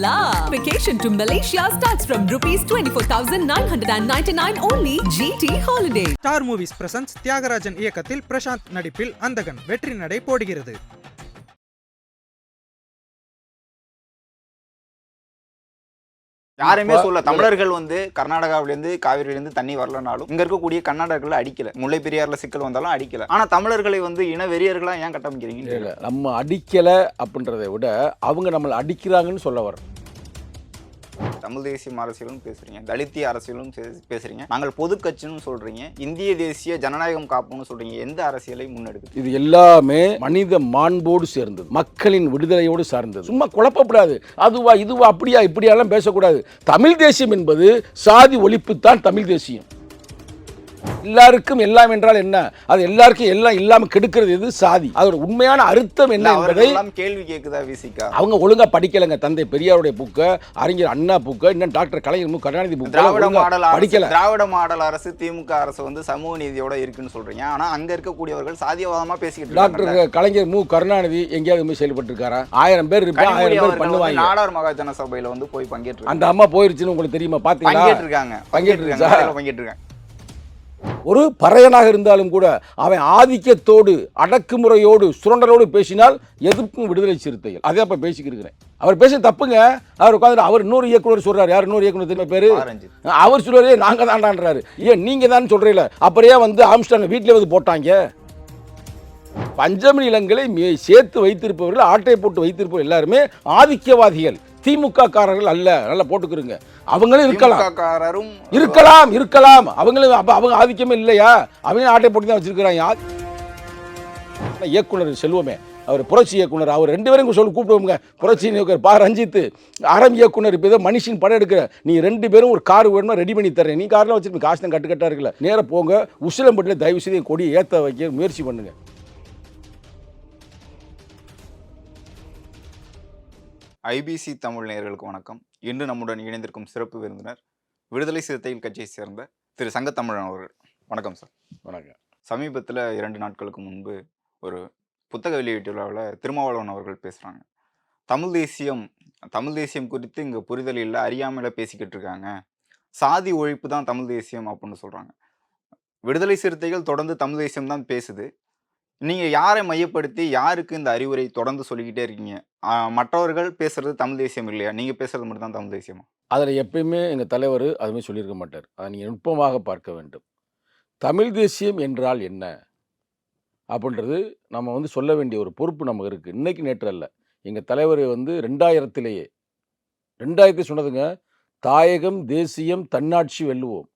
la. Vacation to Malaysia starts from ₹24,999 only. GT Holiday. Star Movies presents Thiagarajan இயக்கத்தில் பிரசாந்த் நடிப்பில் அந்தகன் வெற்றி நடை போடுகிறது. யாருமே சொல்ல தமிழர்கள் கர்நாடகாவிலேருந்து காவிரியிலேருந்து தண்ணி வரலனாலும் இங்க இருக்கக்கூடிய கர்நாடகர்கள் அடிக்கல, முல்லை பெரியாறுல சிக்கல் வந்தாலும் அடிக்கல. ஆனா தமிழர்களை இன வெறியர்களா ஏன் கட்டமைக்கிறீங்க? இல்ல நம்ம அடிக்கல அப்படின்றதை விட அவங்க நம்மளை அடிக்கிறாங்கன்னு சொல்ல வர. தமிழ் தேசிய அரசியலும் பேசுறீங்க, தலித்திய அரசியலும் பேசுறீங்க, நாங்கள் பொது கட்சின்னு சொல்றீங்க, இந்திய தேசிய ஜனநாயகம் காப்புன்னு சொல்றீங்க. எந்த அரசியலை முன்னெடுக்குது? இது எல்லாமே மனித மாண்போடு சேர்ந்தது, மக்களின் விடுதலையோடு சார்ந்தது. சும்மா குழப்பப்படாது, அதுவா இதுவா அப்படியா இப்படியாலாம் பேசக்கூடாது. தமிழ் தேசியம் என்பது சாதி ஒழிப்பு தான் தமிழ் தேசியம். எல்லாருக்கும் எல்லாம் என்றால் என்ன? அது எல்லாருக்கும் எல்லாம் இல்லாம கெடுக்கிறது எது? சாதி. அதோட உண்மையான அர்த்தம் என்ன என்பதை கேள்வி கேட்குதா விசிகா? அவங்க ஒழுங்கா படிக்கலங்க. தந்தை பெரியாருடைய புக்க, அறிஞர் அண்ணா புக்க, இன்னும் டாக்டர் கலைஞர் கருணாநிதி புக்க படிக்கல. திராவிட மாடல் அரசு, திமுக அரசு சமூக நீதியோட இருக்குன்னு சொல்றீங்க. ஆனா அங்க இருக்கக்கூடியவர்கள் சாதியவாதமா பேசிக்கிட்டு டாக்டர் கலைஞர் கருணாநிதி எங்கேயாவது செயல்பட்டு இருக்காரா? 1000 பேர் இருப்பாங்க, 1000 பேர் பண்ணுவாங்க. நாடார் மகாஜன சபையில போய் பங்கேற்று அந்த அம்மா போயிருச்சுன்னு உங்களுக்கு தெரியுமா? பாத்தீங்களா? பங்கேற்றிருக்காங்க. ஒரு பறையனாக இருந்தாலும் கூட அவன் ஆதிக்கத்தோடு அடக்குமுறையோடு சுரண்டலோடு பேசினால் எதுக்கும் விடுதலை சிறுத்தைகள். அதே அப்ப பேசிக்கிறேன். அவர் பேச தப்புங்க. அவர் உட்காந்து அவர் இன்னொரு இயக்குனர் சொல்றாரு. யார் இன்னொரு இயக்குனர் தெரியுமா பேரு? அவர் சொல்றாரு நாங்க தாண்டான்றாரு. ஏன் நீங்க தான் சொல்றீங்களா? அப்புறையே ஆம்ஸ்டாங் வீட்டிலே போட்டாங்க. பஞ்சமி நிலங்களை சேர்த்து வைத்திருப்பவர்கள், ஆட்டை போட்டு வைத்திருப்பவர்கள் எல்லாருமே ஆதிக்கவாதிகள், திமுக காரர்கள் அல்ல. நல்லா போட்டுக்கிறங்க. அவங்களும் இருக்கலாம். அவங்க ஆதிக்கமே இல்லையா? அவங்க ஆட்டை போட்டு தான் வச்சிருக்கிறாங்க. இயக்குனர் செல்வமே, அவர் புரட்சி இயக்குனர், அவர் 2 பேரும் சொல்லி கூப்பிடுவோங்க. புரட்சி இயக்குனர் பா ரஞ்சித், அறம் இயக்குனர். இப்போ ஏதோ மனுஷன் படம் எடுக்கிற, நீ 2 பேரும் ஒரு கார் வேணுமா ரெடி பண்ணி தரேன். நீ காரில் வச்சுருப்பீங்க, காசு தான் கட்டுக்கட்டா இருக்குல்ல. நேராக போங்க, உசிலம்பட்டியில் தயவு செய்து கொடியை ஏற்ற வைக்க முயற்சி பண்ணுங்க. ஐபிசி தமிழ் நேயர்களுக்கு வணக்கம். இன்று நம்முடன் இணைந்திருக்கும் சிறப்பு விருந்தினர் விடுதலை சிறுத்தைகள் கட்சியை சேர்ந்த திரு சங்கத்தமிழன் அவர்கள். வணக்கம் சார். வணக்கம். சமீபத்தில் 2 நாட்களுக்கு முன்பு ஒரு புத்தக வெளியீட்டு விழாவில் திருமாவளவன் அவர்கள் பேசுகிறாங்க. தமிழ் தேசியம் குறித்து இங்கே புரிதல் இல்லை, அறியாமையில் பேசிக்கிட்டு இருக்காங்க, சாதி ஒழிப்பு தான் தமிழ் தேசியம் அப்படின்னு சொல்கிறாங்க. விடுதலை சிறுத்தைகள் தொடர்ந்து தமிழ் தேசியம் தான் பேசுது. நீங்கள் யாரை மையப்படுத்தி யாருக்கு இந்த அறிவுரை தொடர்ந்து சொல்லிக்கிட்டே இருக்கீங்க? மற்றவர்கள் பேசுறது தமிழ் தேசியம் இல்லையா? நீங்கள் பேசுறது மட்டும் தான் தமிழ் தேசியமா? அதில் எப்பயுமே எங்கள் தலைவர் அதுமாதிரி சொல்லியிருக்க மாட்டார். அதை நீங்கள் நுட்பமாக பார்க்க வேண்டும். தமிழ் தேசியம் என்றால் என்ன அப்படின்றது நம்ம சொல்ல வேண்டிய ஒரு பொறுப்பு நமக்கு இருக்குது. இன்னைக்கு நேற்று அல்ல. எங்கள் தலைவர் 2000 சொன்னதுங்க, தாயகம் தேசியம் தன்னாட்சி வெல்லுவோம்,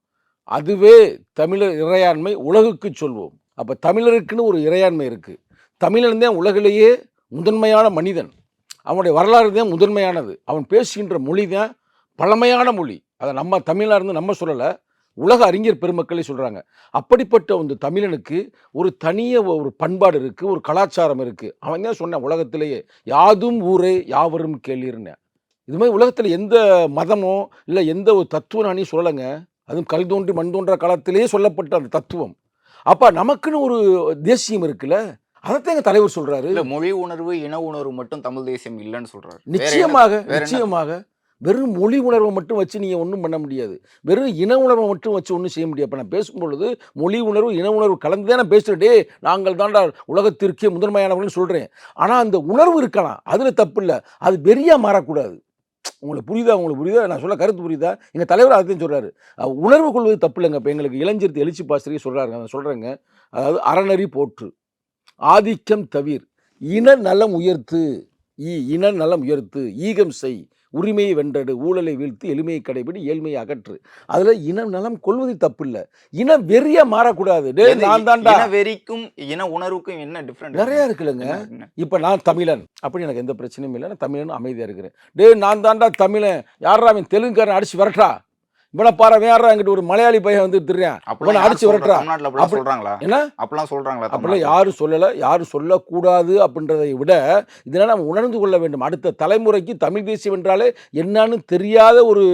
அதுவே தமிழர் இறையாண்மை உலகுக்கு சொல்வோம். அப்போ தமிழருக்குன்னு ஒரு இறையாண்மை இருக்குது. தமிழன் தான் உலகிலேயே முதன்மையான மனிதன். அவனுடைய வரலாறு தான் முதன்மையானது. அவன் பேசுகின்ற மொழி தான் பழமையான மொழி. அதை நம்ம தமிழாக இருந்து நம்ம சொல்லலை, உலக அறிஞர் பெருமக்களே சொல்கிறாங்க. அப்படிப்பட்ட தமிழனுக்கு ஒரு ஒரு பண்பாடு இருக்குது, ஒரு கலாச்சாரம் இருக்குது. அவன் தான் சொன்னான், உலகத்திலேயே யாதும் ஊரே யாவரும் கேளீர்னு. இது மாதிரி உலகத்தில் எந்த மதமோ இல்லை எந்த ஒரு தத்துவ நானே சொல்லலைங்க. அதுவும் கல் தோன்றி மண் தோன்ற காலத்திலேயே சொல்லப்பட்ட அந்த தத்துவம். அப்போ நமக்குன்னு ஒரு தேசியம் இருக்குல்ல, அதைத்தான் எங்கள் தலைவர் சொல்கிறாரு. இல்லை, மொழி உணர்வு இன உணர்வு மட்டும் தமிழ் தேசியம் இல்லைன்னு சொல்கிறாரு. நிச்சயமாக வெறும் மொழி உணர்வை மட்டும் வச்சு நீங்கள் ஒன்றும் பண்ண முடியாது. வெறும் இன உணர்வை மட்டும் வச்சு ஒன்றும் செய்ய முடியாது. இப்போ நான் பேசும்பொழுது மொழி உணர்வு இன உணர்வு கலந்து தான் நான் பேசுகிறேன். நாங்கள் தாண்டா உலகத்திற்கே முதன்மையானவர்கள்னு சொல்கிறேன். ஆனால் அந்த உணர்வு இருக்கலாம், அதில் தப்பு இல்லை. அது வெறியாக மாறக்கூடாது. உங்களுக்கு புரியுதா? நான் சொல்ல கருத்து புரியுதா? எங்கள் தலைவர் அதையும் சொல்கிறாரு. உணர்வு கொள்வது தப்பு இல்லைங்க. இப்போ எங்களுக்கு இளைஞர் எழுச்சி பாஸ்டரே சொல்கிறாருங்க. நான் சொல்கிறேங்க, அதாவது அறநெறி போற்று, ஆதிக்கம் தவிர், இன நலம் உயர்த்து, ஈகம் செய், உரிமையை வென்றடு, ஊழலை வீழ்த்து, எளிமையை கடைபிடி, ஏழ்மையை அகற்று. அதில் இன நலம் கொள்வது தப்பு இல்லை. இன வெறியா மாறக்கூடாது. நான் தாண்டா வெறிக்கும் இன உணர்வுக்கும் என்ன டிஃபரெண்ட்? நிறையா இருக்குல்லங்க. இப்போ நான் தமிழன் அப்படி எனக்கு எந்த பிரச்சனையும் இல்லை, நான் தமிழன் அமைதியாக இருக்கிறேன். நான் தாண்டா தமிழன், யாரா அவன் தெலுங்குக்காரன் அடிச்சு வரட்டா, இவனை பாரு வேற என்கிட்ட ஒரு மலையாளி பையன் திருறேன் அடிச்சு வரட்டா சொல்றாங்களா? என்ன அப்படிலாம் சொல்றாங்களா? அப்படிலாம் யாரும் சொல்லலை, யாரும் சொல்லக்கூடாது அப்படின்றதை விட இதனால் நம்ம உணர்ந்து கொள்ள வேண்டும். அடுத்த தலைமுறைக்கு தமிழ் தேசியம் என்றாலே என்னன்னு தெரியாத ஒரு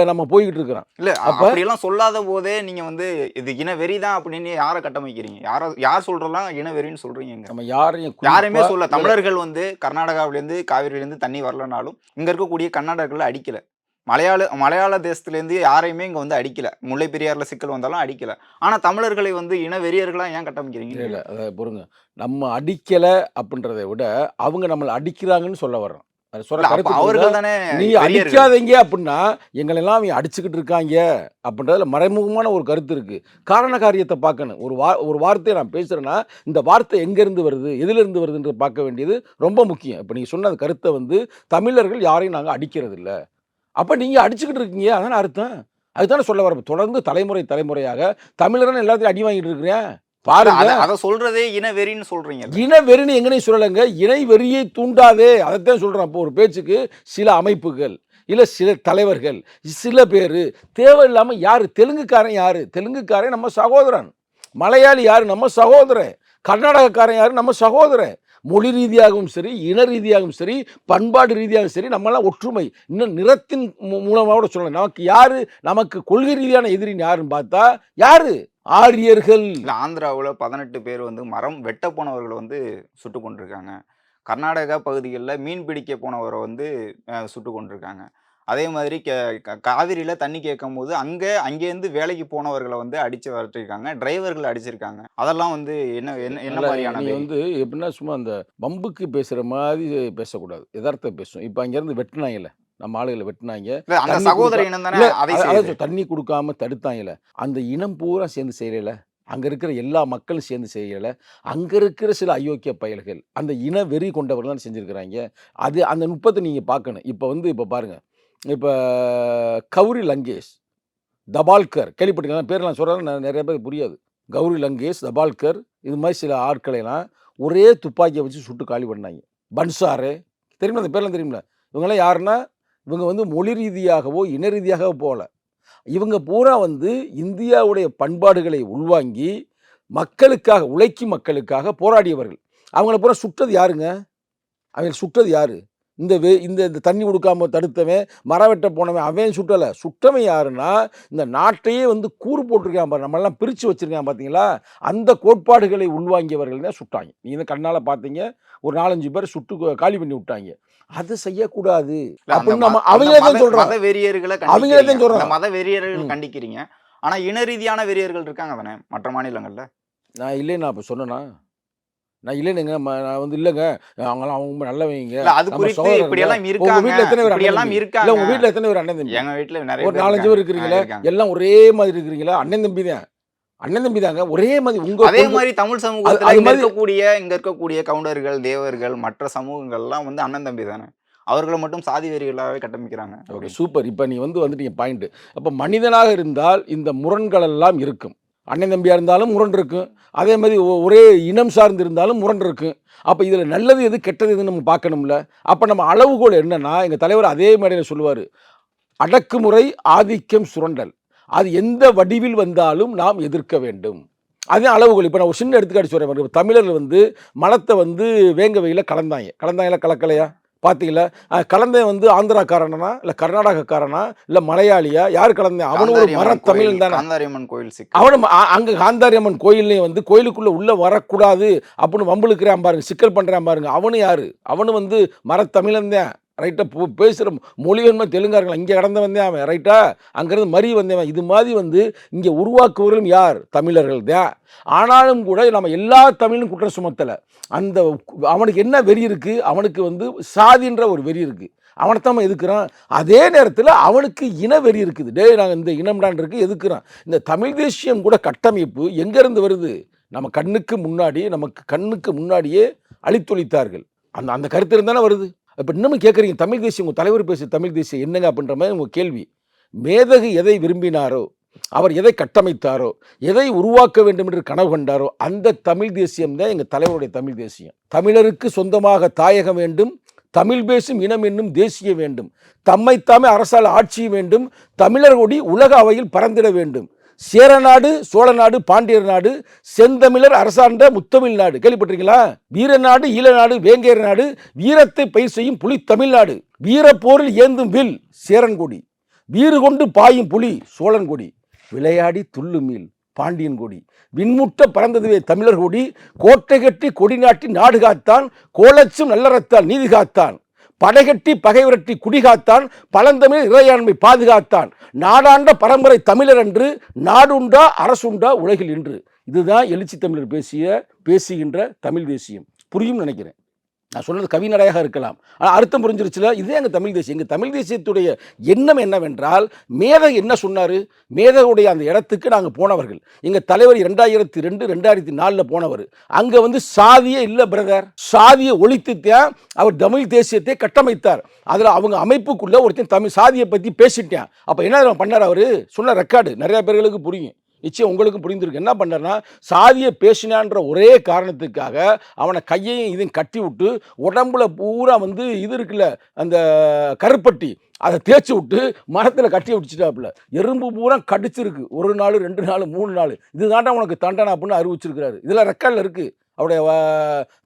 நம்ம போய்கிட்டு இருக்கிறோம். இல்ல அப்ப அப்படியெல்லாம் சொல்லாத போதே நீங்க வந்து இது இனவெறி தான் அப்படின்னு யாரை கட்டமைக்கிறீங்க? யார் சொல்றலாம் இனவெறின்னு சொல்றீங்க? நம்ம யாரையும் யாருமே குறிப்பா சொல்ல. தமிழர்கள் வந்து கர்நாடகாவிலேருந்து காவிரியிலேருந்து தண்ணி வரலனாலும் இங்க இருக்கக்கூடிய கர்நாடகர்களை அடிக்கல. மலையாள தேசத்துலேருந்து யாரையுமே இங்க வந்து அடிக்கல. முல்லை பெரியாறுல சிக்கல் வந்தாலும் அடிக்கல. ஆனா தமிழர்களை வந்து இனவெறியர்களா ஏன் கட்டமைக்கிறீங்க? இல்ல அத பொறுங்க. நம்ம அடிக்கல அப்படின்றதை விட அவங்க நம்மள அடிக்கிறாங்கன்னு சொல்ல வர்றோம். அது சொல்ற இல்ல அப்ப கருத்து புரியுதா? அவர்கள் தானே நீ வெறியர்கள். அடிக்காதீங்க அப்படின்னா எங்களெல்லாம் அவங்க அடிச்சுக்கிட்டு இருக்காங்க அப்படின்றதுல மறைமுகமான ஒரு கருத்து இருக்கு. காரண காரியத்தை பார்க்கணும். ஒரு வார்த்தையை நான் பேசுறேன்னா இந்த வார்த்தை எங்க இருந்து வருது, எதுல இருந்து வருதுன்ற பார்க்க வேண்டியது ரொம்ப முக்கியம். இப்ப நீங்க சொன்ன அந்த கருத்தை வந்து தமிழர்கள் யாரையும் நாங்க அடிக்கிறது இல்ல. அப்ப நீங்க அடிச்சுக்கிட்டு இருக்கீங்க அதான அர்த்தம். அதுதானே சொல்ல வரேன். தொடர்ந்து தலைமுறையாக தமிழர்னு எல்லாத்தையும் அடி வாங்கிட்டு இருக்கிறேன். பாருங்க. அத சொல்றதே இனவெறின்னு சொல்றீங்க. இனவெறின்னு எங்கனையும் சொல்லலைங்க. இணை வெறியை தூண்டாதே அதைத்தான் சொல்றேன். அப்போ ஒரு பேச்சுக்கு சில அமைப்புகள் இல்ல சில தலைவர்கள் சில பேரு தேவையில்லாம யாரு தெலுங்குக்காரன் யாரு? தெலுங்குக்காரன் நம்ம சகோதரன். மலையாளி யாரு? நம்ம சகோதரன். கர்நாடகக்காரன் யாரு? நம்ம சகோதரன். மொழி ரீதியாகவும் சரி, இன ரீதியாகவும் சரி, பண்பாடு ரீதியாகவும் சரி, நம்மளாம் ஒற்றுமை. இன்னும் நிறத்தின் மூலமாக கூட சொல்லலாம். நமக்கு கொள்கை ரீதியான எதிரின்னு யாருன்னு பார்த்தா யாரு? ஆரியர்கள். இல்ல ஆந்திராவுல 18 பேர் வந்து மரம் வெட்ட போனவர்களை வந்து சுட்டு கொண்டிருக்காங்க. கர்நாடகா பகுதிகளில் மீன் பிடிக்க போனவரை வந்து சுட்டு கொண்டிருக்காங்க. அதே மாதிரி காவிரியில தண்ணி கேட்கும்போது அங்கேருந்து வேலைக்கு போனவர்களை வந்து அடிச்சு வரட்டிருக்காங்க. டிரைவர்கள் அடிச்சிருக்காங்க. அதெல்லாம் வந்து என்ன மாதிரியான நீ வந்து எப்படின்னா சும்மா அந்த பம்புக்கு பேசுற மாதிரி பேசக்கூடாது. யதார்த்தம் பேசணும். இப்போ அங்கேருந்து வெட்டினாங்கல்ல, நம்ம ஆளுகளை வெட்டினாங்க. அந்த சகோதர இனம் தானே அதை செய்யுது. தண்ணி கொடுக்காம தடுத்தாங்கல்ல, அந்த இனம் பூரா சேர்ந்து செய்யல. அங்க இருக்கிற எல்லா மக்களும் சேர்ந்து செய்யல. அங்க இருக்கிற சில அயோக்கிய பயல்கள் அந்த இன வெறி கொண்டவர்கள் தான் செஞ்சிருக்கிறாங்க. அது அந்த நுட்பத்தை நீங்க பார்க்கணும். இப்போ பாருங்க. இப்போ கௌரி லங்கேஷ், தபால்கர் கேள்விப்பட்டிருக்கீங்களா? பேர்லாம் சொல்கிறாங்க நிறைய பேருக்கு புரியாது. கௌரி லங்கேஷ், தபால்கர் இது மாதிரி சில ஆட்களைலாம் ஒரே துப்பாக்கியை வச்சு சுட்டு காலி பண்ணாங்க. பன்சாரே தெரியுமா? அந்த பேர்லாம் தெரியுமில்ல? இவங்கெல்லாம் யாருன்னா இவங்க வந்து மொழி ரீதியாகவோ இன ரீதியாகவோ போகல. இவங்க பூரா வந்து இந்தியாவுடைய பண்பாடுகளை உள்வாங்கி மக்களுக்காக உழைக்கும் மக்களுக்காக போராடியவர்கள். அவங்கள பூரா சுட்டது யாருங்க? அவங்க சுட்டது யாரு? இந்த தண்ணி கொடுக்காம தடுத்தவன், மரம் வெட்ட போனவன் அவன் சுட்டலை. சுட்டவன் யாருன்னா இந்த நாட்டையே வந்து கூறு போட்டிருக்கான் பாரு, நம்மளாம் பிரித்து வச்சிருக்கான் பார்த்தீங்களா? அந்த கோட்பாடுகளை உள்வாங்கியவர்கள் தான் சுட்டாங்க. நீங்கள் கண்ணால் பார்த்தீங்க. ஒரு 4-5 பேர் சுட்டு காலி பண்ணி விட்டாங்க. அதை செய்யக்கூடாது அப்படின்னு நம்ம அவங்களே தான் சொல்கிறோம். மத வெறியர்களை அவங்களே தான் சொல்கிறோம். மத வெறியர்கள் கண்டிக்கிறீங்க. ஆனா இன ரீதியான வெறியர்கள் இருக்காங்க தானே மற்ற மாநிலங்கள்ல? நான் இல்லைன்னு நான் இப்போ சொன்னேன்னா? நான் இல்லைங்க. நான் வந்து இல்லைங்க அவங்களாம் அவங்க நல்லவங்க. அது குறித்து இப்படியெல்லாம் இருக்காங்க. உங்க வீட்டில் எத்தனை பேர் இப்படியெல்லாம் இருக்காங்க? இல்லை, உங்க வீட்டில் எத்தனை பேர் அண்ணன் தம்பி? எங்க வீட்டில் நிறைய ஒரு 4-5 பேர் இருக்கிறீங்களா? எல்லாம் ஒரே மாதிரி இருக்கிறீங்களா? அண்ணன் தம்பி தான். அண்ணன் தம்பி தாங்க. ஒரே மாதிரி உங்க அதே மாதிரி தமிழ் சமூகத்தில் இங்க இருக்கக்கூடிய கவுண்டர்கள், தேவர்கள், மற்ற சமூகங்கள்லாம் வந்து அண்ணன் தம்பி தானே. அவர்களை மட்டும் சாதி வெறிகளாகவே கட்டமைக்கிறாங்க. Okay, super. இப்போ நீ வந்துட்டீங்க பாயிண்ட். அப்போ மனிதனாக இருந்தால் இந்த முரண்கள் எல்லாம் இருக்கும். அண்ணன் தம்பியாக இருந்தாலும் முரண் இருக்கும். அதே மாதிரி ஒரே இனம் சார்ந்து இருந்தாலும் முரண் இருக்கும். அப்போ இதில் நல்லது எது கெட்டது எதுன்னு நம்ம பார்க்கணும்ல. அப்போ நம்ம அளவுகோல் என்னன்னா, எங்கள் தலைவர் அதே மேடையில் சொல்லுவார், அடக்குமுறை, ஆதிக்கம், சுரண்டல் அது எந்த வடிவில் வந்தாலும் நாம் எதிர்க்க வேண்டும். அதே அளவுகோல். இப்போ நான் ஒரு சின்ன எடுத்துக்காட்டு சொல்கிறேன். தமிழர்கள் வந்து மலத்தை வந்து வேங்க வெயில கலந்தாங்களா கலக்கலையா? பார்த்தீங்களா? கலந்தேன் வந்து ஆந்திராக்காரனா இல்லை கர்நாடகக்காரனா இல்லை மலையாளியா? யார் கலந்தேன்? அவனும் ஒரு மர தமிழன் தானே. காந்தாரியம்மன் கோயில் அவனும் அங்கே காந்தாரியம்மன் கோயில்லையும் வந்து கோயிலுக்குள்ளே உள்ளே வரக்கூடாது அப்படின்னு வம்புழுக்கிறான் பாருங்க, சிக்கல் பண்ணுறான் பாருங்க. அவனு யார்? அவனு வந்து மரத்தமிழன் தான். ரைட்டா? பேசுகிற மொழி வேணுமா தெலுங்காரங்களா? இங்கே கடந்த வந்தேன் அவன். ரைட்டா? அங்கேருந்து மறி வந்தவன். இது மாதிரி வந்து இங்கே உருவாக்குவர்களும் யார்? தமிழர்கள் தான். ஆனாலும் கூட நம்ம எல்லா தமிழும் குற்றம் சுமத்தலை. அந்த அவனுக்கு என்ன வெறி இருக்குது? அவனுக்கு வந்து சாதின்ற ஒரு வெறி இருக்குது. அவனைத்தான் நம்ம எதுக்குறான். அதே நேரத்தில் அவனுக்கு இன வெறி இருக்குது. நாங்கள் இந்த இனம்டான் இருக்குது எதுக்குறான். இந்த தமிழ் தேசியம் கூட கட்டமைப்பு எங்கேருந்து வருது? நமக்கு கண்ணுக்கு முன்னாடியே அழித்தொழித்தார்கள். அந்த கருத்து இருந்தானே வருது. இப்போ இன்னமும் கேட்குறீங்க தமிழ் தேசியம், உங்கள் தலைவர் பேச தமிழ் தேசியம் என்னங்க அப்படின்ற மாதிரி உங்கள் கேள்வி. மேதகு எதை விரும்பினாரோ, அவர் எதை கட்டமைத்தாரோ, எதை உருவாக்க வேண்டும் என்று கனவு கண்டாரோ அந்த தமிழ் தேசியம் தான் எங்கள் தலைவருடைய தமிழ் தேசியம். தமிழருக்கு சொந்தமாக தாயகம் வேண்டும், தமிழ் பேசும் இனம் என்னும் தேசிய வேண்டும், தம்மைத்தாமே அரசால் ஆட்சி வேண்டும், தமிழர் கொடி உலக அவையில் பறந்திட வேண்டும், சேரநாடு, சோழநாடு, பாண்டியர் நாடு, செந்தமிழர் அரசாண்ட முத்தமிழ் நாடு. கேள்விப்பட்டிருக்கீங்களா? வீரநாடு, ஈழநாடு, வேங்கேற நாடு, வீரத்தை பயிர் செய்யும் புலி தமிழ்நாடு, வீரப்போரில் ஏந்தும் வில் சேரன்கொடி, வீறு கொண்டு பாயும் புலி சோழன் கொடி, விளையாடி துள்ளுமீல் பாண்டியன் கொடி, விண்முட்ட பறந்ததுவே தமிழர் கொடி, கோட்டை கட்டி கொடி நாட்டி நாடு காத்தான், கோலச்சும் நல்லறத்தால் நீதி காத்தான், படைகட்டி பகை விரட்டி குடிகாத்தான், பழந்தமிழ் இறையாண்மை பாதுகாத்தான், நாடாண்ட பரம்பரை தமிழர் என்று, நாடுண்டா அரசுண்டா உலகில் என்று. இதுதான் எழுச்சி தமிழர் பேசுகின்ற தமிழ் தேசியம். புரியும் நினைக்கிறேன். நான் சொன்னது கவிநடையாக இருக்கலாம், ஆனால் அர்த்தம் புரிஞ்சிருச்சுல. இதே எங்கள் தமிழ் தேசியம். எங்கள் தமிழ் தேசியத்துடைய எண்ணம் என்னவென்றால், மேதகு என்ன சொன்னார், மேதகுடைய அந்த இடத்துக்கு நாங்கள் போனவர்கள். எங்கள் தலைவர் 2002 2004 போனவர். அங்கே வந்து சாதியே இல்லை பிரதர், சாதியை ஒழித்துத்தான் அவர் தமிழ் தேசியத்தை கட்டமைத்தார். அதில் அவங்க அமைப்புக்குள்ளே ஒருத்தன் தமிழ் சாதியை பற்றி பேசிட்டேன். அப்போ என்ன பண்ணார் அவர், சொன்ன ரெக்கார்டு நிறையா பேர்களுக்கு புரியும், நிச்சயம் உங்களுக்கு புரிந்திருக்கு. என்ன பண்ணார்னா, சாதியை பேசினான்ற ஒரே காரணத்துக்காக அவனை கையையும் இதையும் கட்டி விட்டு உடம்புல பூரா வந்து இது இருக்குல்ல அந்த கருப்பட்டி, அதை தேய்ச்சி விட்டு மரத்தில் கட்டி வச்சுட்டாப்புல. எறும்பு பூரா கடிச்சிருக்கு, 1 நாள் 2 நாள் 3 நாள். இதுதாண்டா உனக்கு தண்டனை அப்படின்னு அறிவிச்சிருக்கிறாரு. இதில் ரெக்கார்டில் இருக்குது அவருடைய